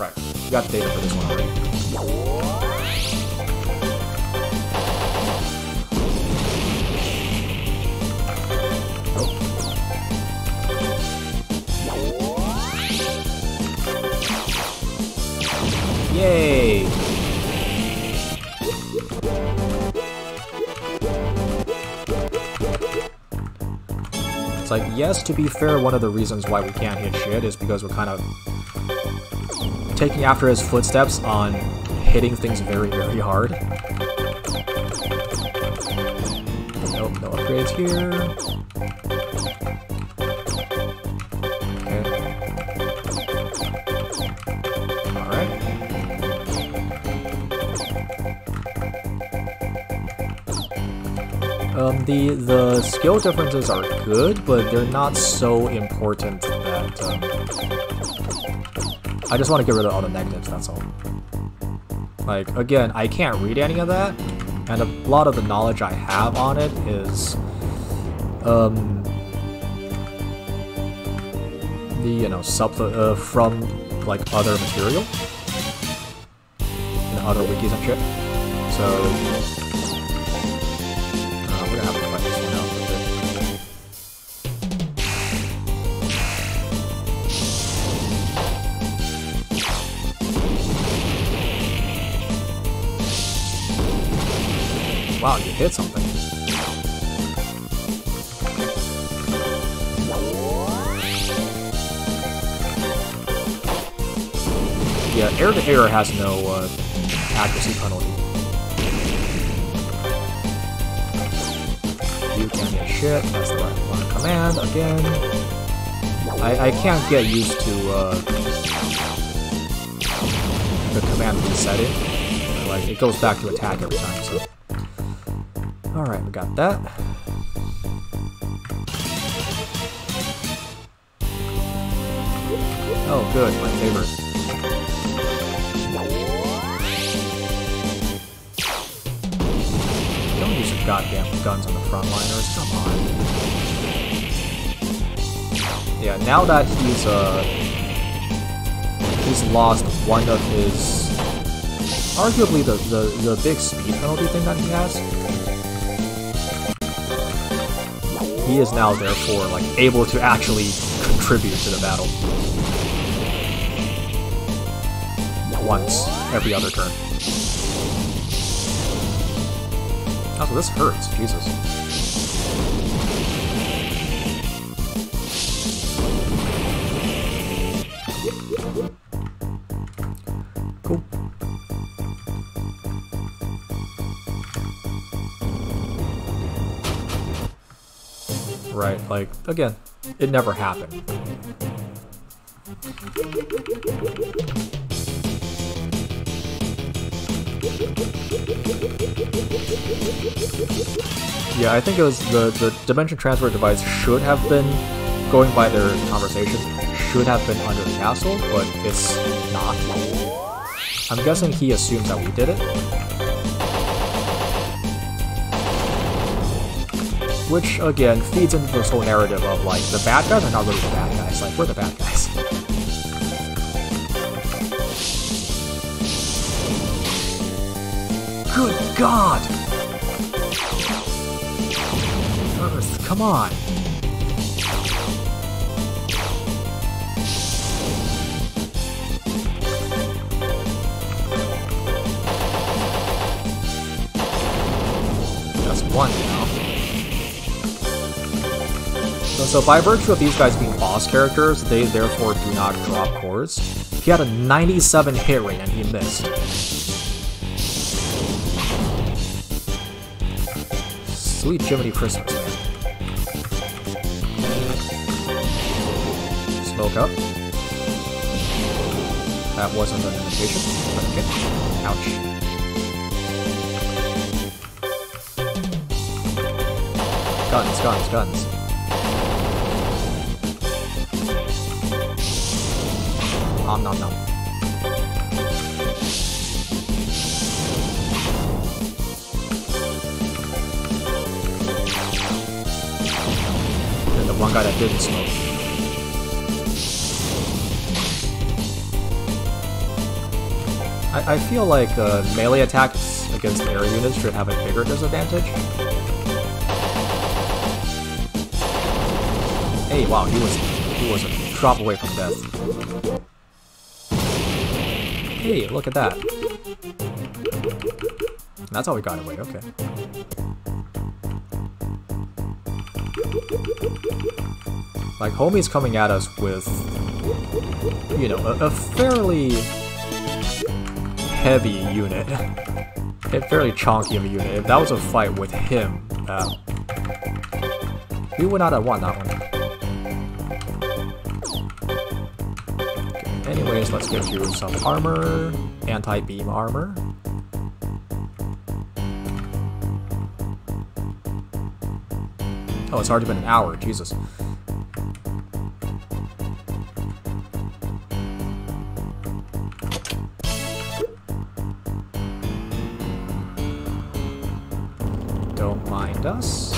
Right, we got the data for this one already. Yay! It's like, yes, to be fair, one of the reasons why we can't hit shit is because we're kind of taking after his footsteps on hitting things very, very hard. Nope, no upgrades here. Okay. The skill differences are good, but they're not so important that I just want to get rid of all the negatives, that's all. Like, again, I can't read any of that, and a lot of the knowledge I have on it is, from, like, other material, and other wikis and shit. So, we're gonna have to fight this one out for a bit. Wow, you hit something. Yeah, air-to-air has no accuracy penalty. You can't get shit, that's the right one command, again. I can't get used to the command resetting. Like, it goes back to attack every time, so. Alright, we got that. Oh, good, my favorite. Don't use your goddamn guns on the frontliners, come on. Yeah, now that he's lost one of his, arguably the big speed penalty thing that he has. He is now, therefore, like, able to actually contribute to the battle. Once every other turn. Also, this hurts, Jesus. Cool. Right, like, again, it never happened. Yeah, I think it was the dimension transfer device should have been, going by their conversation, should have been under the castle, but it's not. I'm guessing he assumes that we did it. Which, again, feeds into this whole narrative of, like, the bad guys are not really the bad guys. Like, we're the bad guys. Good God! Earth, come on! That's one now. So by virtue of these guys being boss characters, they therefore do not drop cores. He had a 97 hit rate and he missed. Sweet Jiminy Christmas, man. Smoke up. That wasn't an imitation, but okay. Ouch. Guns, guns, guns. Nom nom nom. And the one guy that didn't smoke. I feel like melee attacks against air units should have a bigger disadvantage. Hey, wow, he was a drop away from death. Hey, look at that. That's how we got away, okay. Like, homie's coming at us with, you know, a fairly heavy unit. A fairly chonky of a unit. If that was a fight with him, we would not have won that one. Anyways, let's get you some armor, anti-beam armor. Oh, it's already been an hour. Jesus. Don't mind us.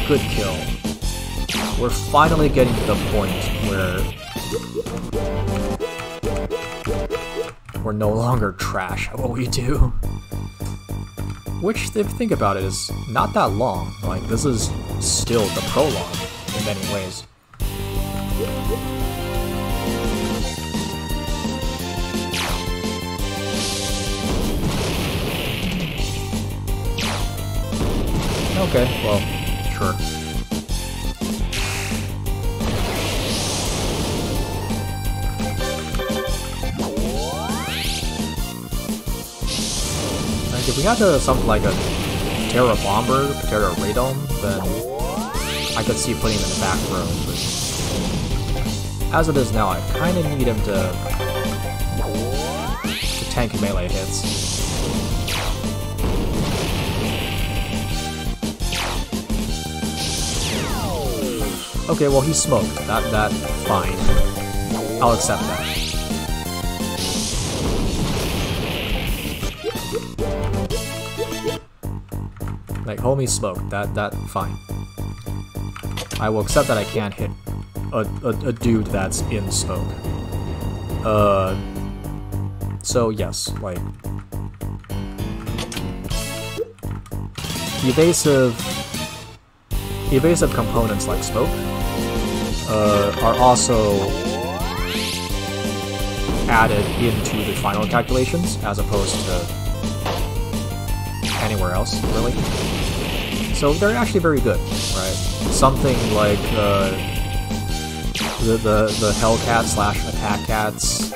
Good kill. We're finally getting to the point where we're no longer trash at what we do. Which, if you think about it, is not that long. Like, this is still the prologue in many ways. Okay, well, sure. Like, if we had something like a Patera Bomber, Patera Radome, then I could see putting him in the back row, but as it is now, I kind of need him to tank melee hits. Okay, well, he smoked. That, fine. I'll accept that. Like, homie smoked. That, fine. I will accept that I can't hit a dude that's in smoke. So, yes, like... Evasive components like smoke are also added into the final calculations as opposed to anywhere else, really. So they're actually very good, right? Something like the Hellcat / Attack Cats,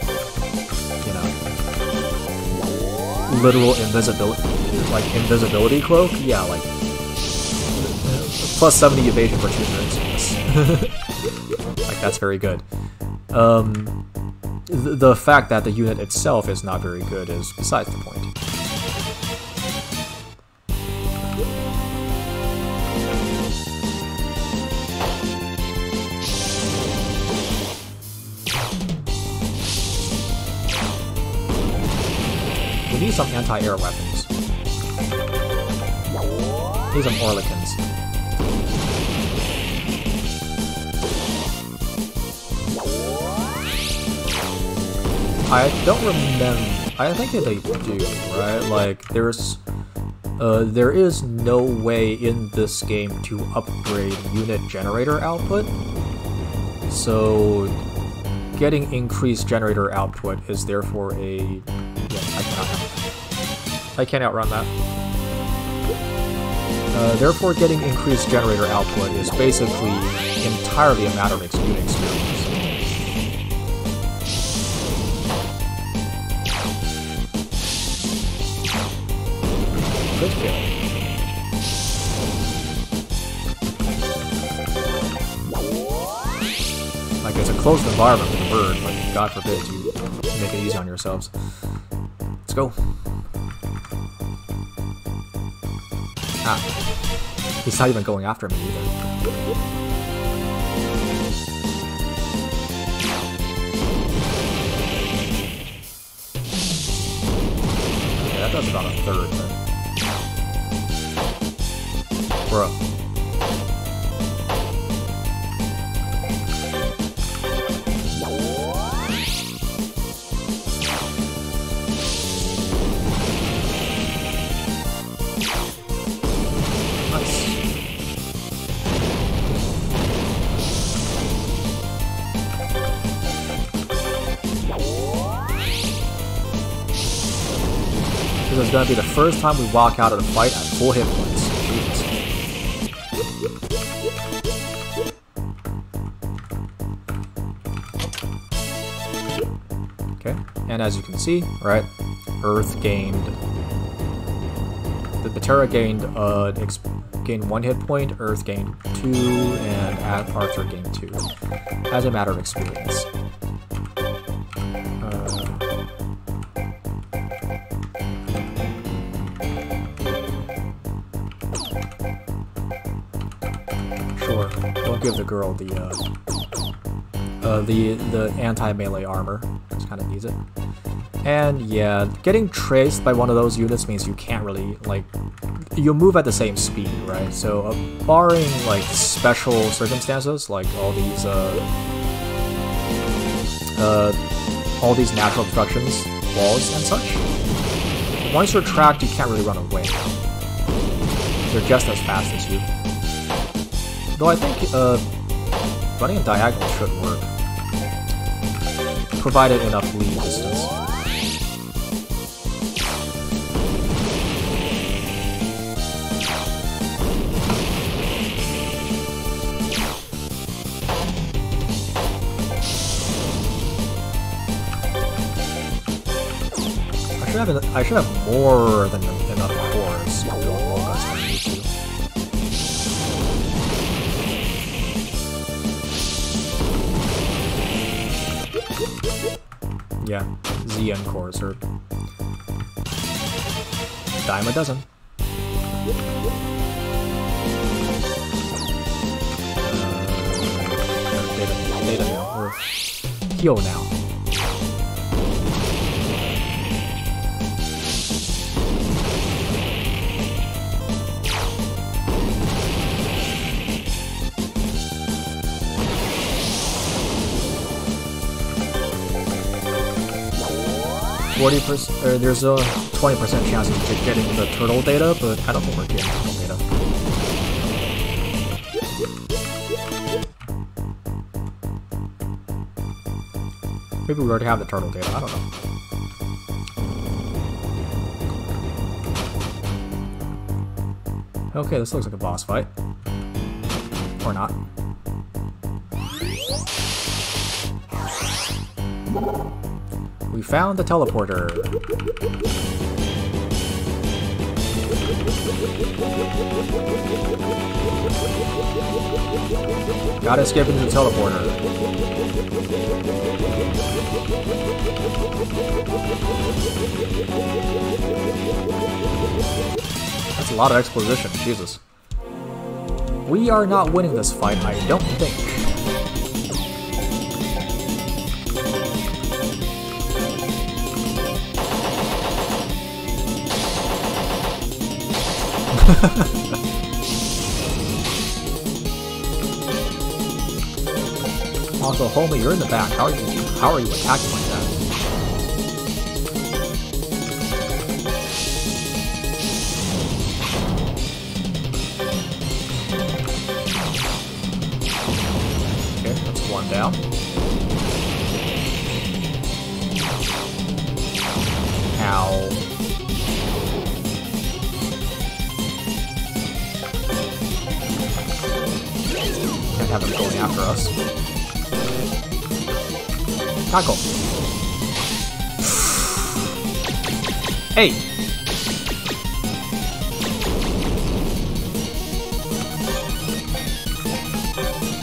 you know, literal invisibility cloak, yeah, like. Plus 70 evasion for 2 turns. Like, that's very good. The fact that the unit itself is not very good is besides the point. We need some anti-air weapons. Need some Orlikins. I don't remember. I think that they do, right? Like, there is no way in this game to upgrade unit generator output. So, getting increased generator output is therefore a... Yeah, I can't outrun that. Therefore, getting increased generator output is basically entirely a matter of unit experience. Good kill. Like, it's a closed environment with a bird, but God forbid you make it easy on yourselves. Let's go. Ah. He's not even going after me either. Yeah, that does about a third, then. Bruh. This is going to be the first time we walk out of the fight at full hit points. Jesus. Okay, and as you can see, right, Earth gained... The Patera gained gain 1 hit point, Earth gain 2, and Arthur gain 2, as a matter of experience. Sure, don't give the girl the anti-melee armor. Just kind of needs it. And yeah, getting traced by one of those units means you can't really, like, you'll move at the same speed, right? So barring, like, special circumstances, like all these natural obstructions, walls and such, once you're tracked, you can't really run away now. They're just as fast as you. Though I think running a diagonal should work, provided enough lead distance. I should have more than enough cores to build Volgas when I need to. Yeah, ZN cores are dime a dozen. Data now, or heal now. There's a 20% chance of getting the turtle data, but I don't think we're getting turtle data. Maybe we already have the turtle data, I don't know. Okay, this looks like a boss fight. Or not. We found the teleporter. Gotta escape into the teleporter. That's a lot of exposition, Jesus. We are not winning this fight, I don't think. Also, homie, you're in the back. How are you attacking like that? Okay, that's one down. Ow. Have him going after us. Tackle. Hey!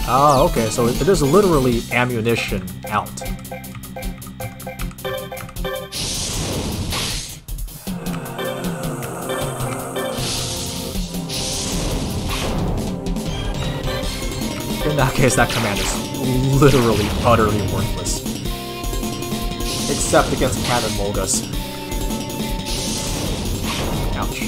Ah, okay, so it is literally ammunition out. In that case, that command is literally, utterly worthless. Except against Cannon Molgas. Ouch.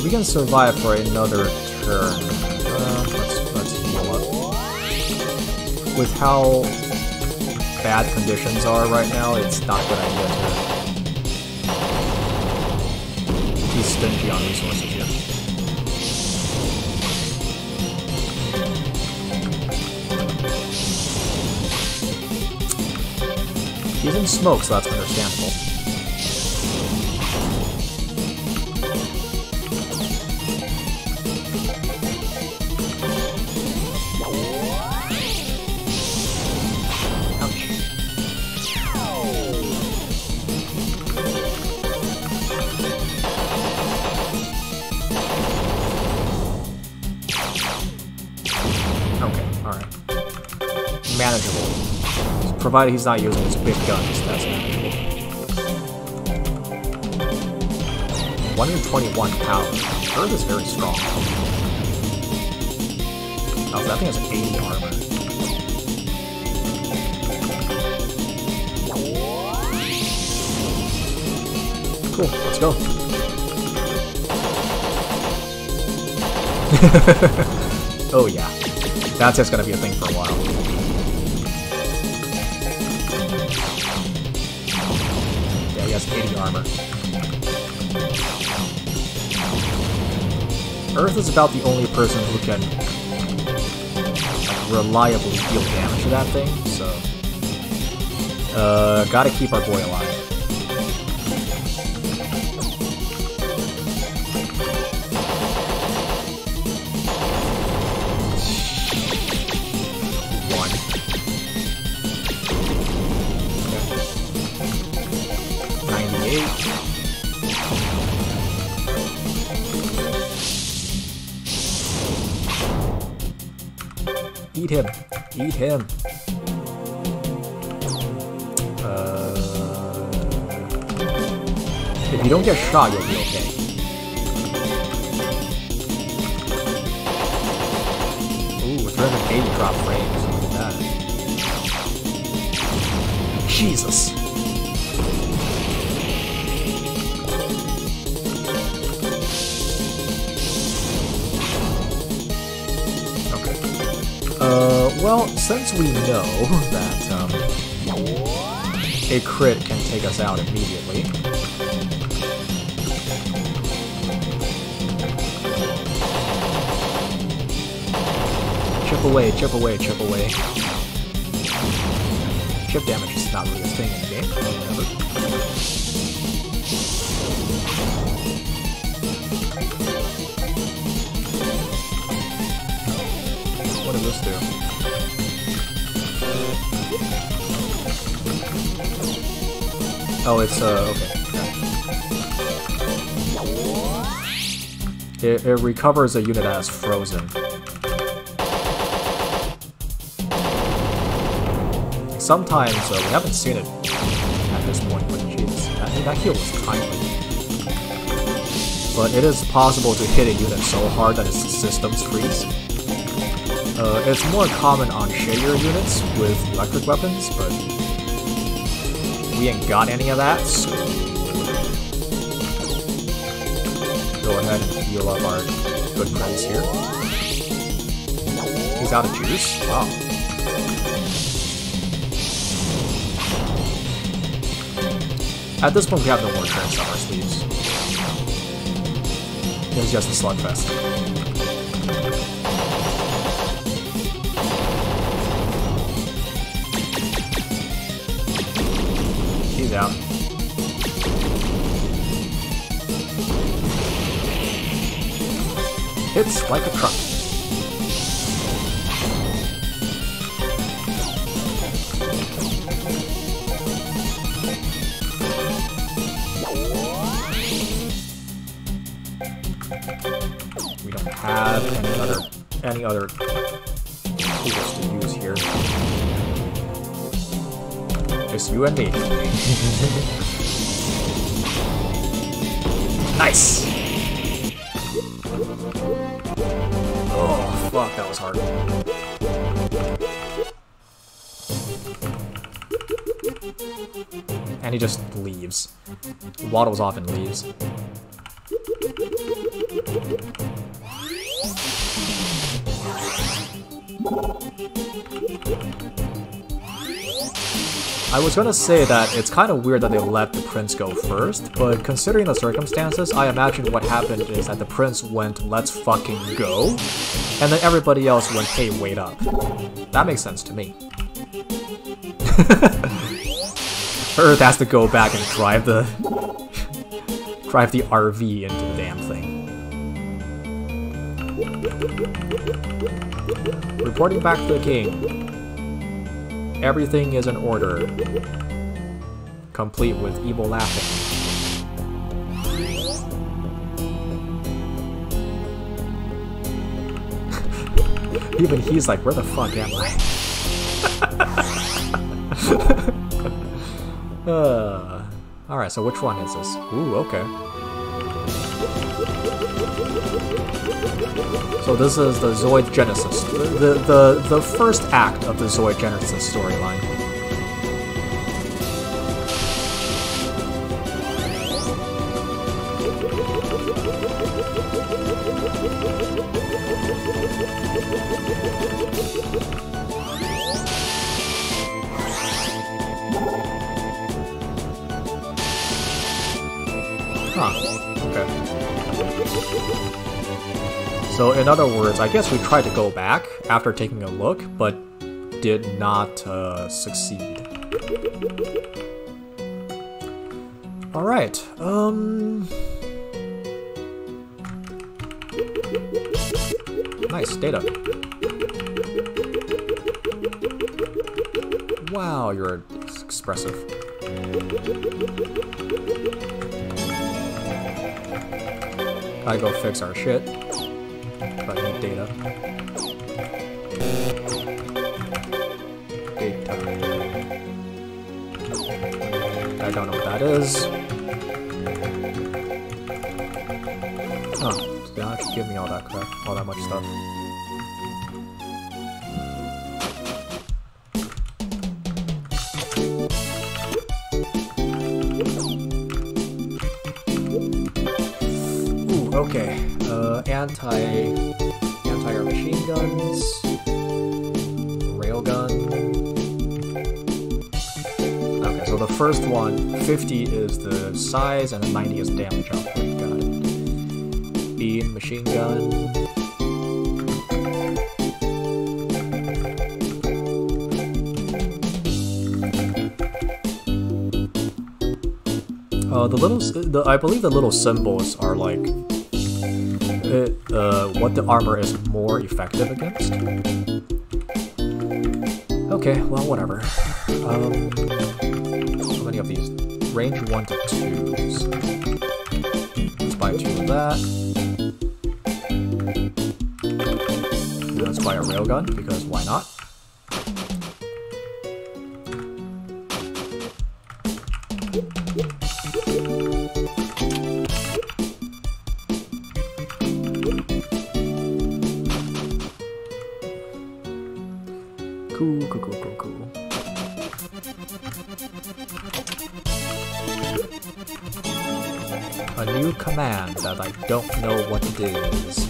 We can survive for another turn. Let's heal up. With how bad conditions are right now, it's not a good idea to be stingy on resources here. He's in smoke, so that's understandable. Ouch. provided he's not using his big guns, that's manageable. 121 power. Earth is very strong. Oh, that thing has 80 armor. Cool, let's go. Oh yeah, that's just gonna be a thing for a while. Yeah, he has 80 armor. Earth is about the only person who can like, reliably deal damage to that thing, so gotta keep our boy alive. Eat him. Eat him. If you don't get shot, you'll be okay. Ooh, 380 drop frames. Look at that. Jesus. Well, since we know that a crit can take us out immediately, chip away, chip away, chip away. Chip damage is not really a thing in the game, whatever. What does this do? Oh, it's, okay. It recovers a unit that is frozen. Sometimes, we haven't seen it at this point, but jeez, that heal was timely. But it is possible to hit a unit so hard that its systems freeze. It's more common on shadier units with electric weapons, but we ain't got any of that, so go ahead and heal up our good friends here. He's out of juice? Wow. At this point, we have no more tricks up our sleeves. It was just a slugfest. He's out. Hits like a truck. We don't have any other tools to use here. Just you and me. Nice! Oh, fuck, that was hard. And he just leaves. Waddles off and leaves. I was gonna say that it's kind of weird that they let the prince go first, but considering the circumstances, I imagine what happened is that the prince went, "Let's fucking go," and then everybody else went, "Hey, wait up." That makes sense to me. Earth has to go back and drive the RV into the damn thing. Reporting back to the king. Everything is in order. Complete with evil laughing. Even he's like, where the fuck am I? Alright, so which one is this? Ooh, okay. So this is the Zoid Genesis, the first act of the Zoid Genesis storyline. Huh, okay. So in other words, I guess we tried to go back after taking a look, but did not succeed. Alright, nice, data. Wow, you're expressive. Gotta go fix our shit. But I need data. Data. I don't know what that is. Huh. So they don't actually give me all that crap, all that much stuff. Okay, anti-air machine guns, railgun. Okay, so the first one, 50 is the size and then 90 is damage output. Got it. Beam machine gun. I believe the little symbols are like what the armor is more effective against. Okay, well, whatever. So many of these range 1 to 2s. Let's buy 2 of that. And let's buy a railgun, because why not? Cool. A new command that I don't know what it is.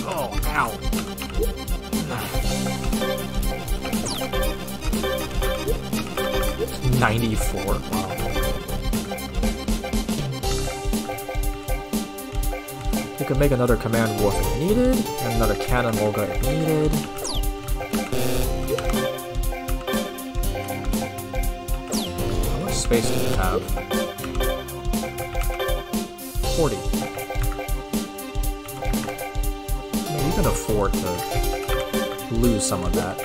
Oh, ow. 94, wow. You can make another command wolf if needed, and another cannon Molga if needed. How much space do you have? 40. I mean, you can afford to lose some of that.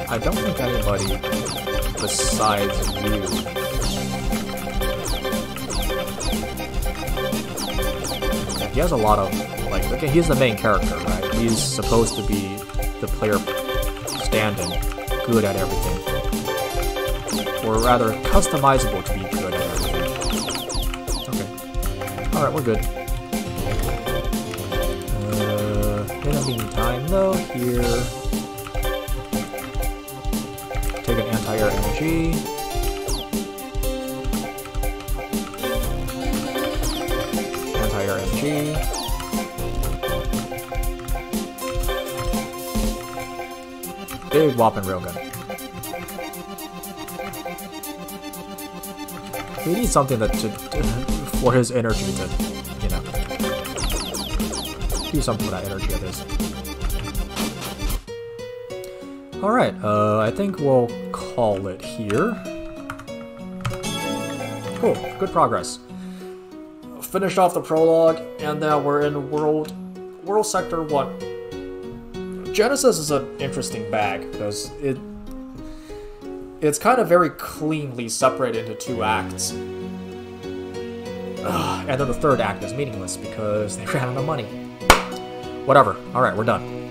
I don't think anybody besides you. He has a lot of, like, okay, he's the main character, right? He's supposed to be the player stand-in, good at everything. Or rather, customizable to be good at everything. Okay. Alright, we're good. In the meantime, though, here... Take an anti-air MG. Anti-air MG. Big whopping railgun. He needs something that for his energy to, you know, do something with that energy of his. Alright, I think we'll call it here. Cool, good progress. finished off the prologue, and now we're in World Sector 1. Genesis is an interesting bag, because it's kind of very cleanly separated into 2 acts. And then the 3rd act is meaningless, because they ran out of money. Whatever. Alright, we're done.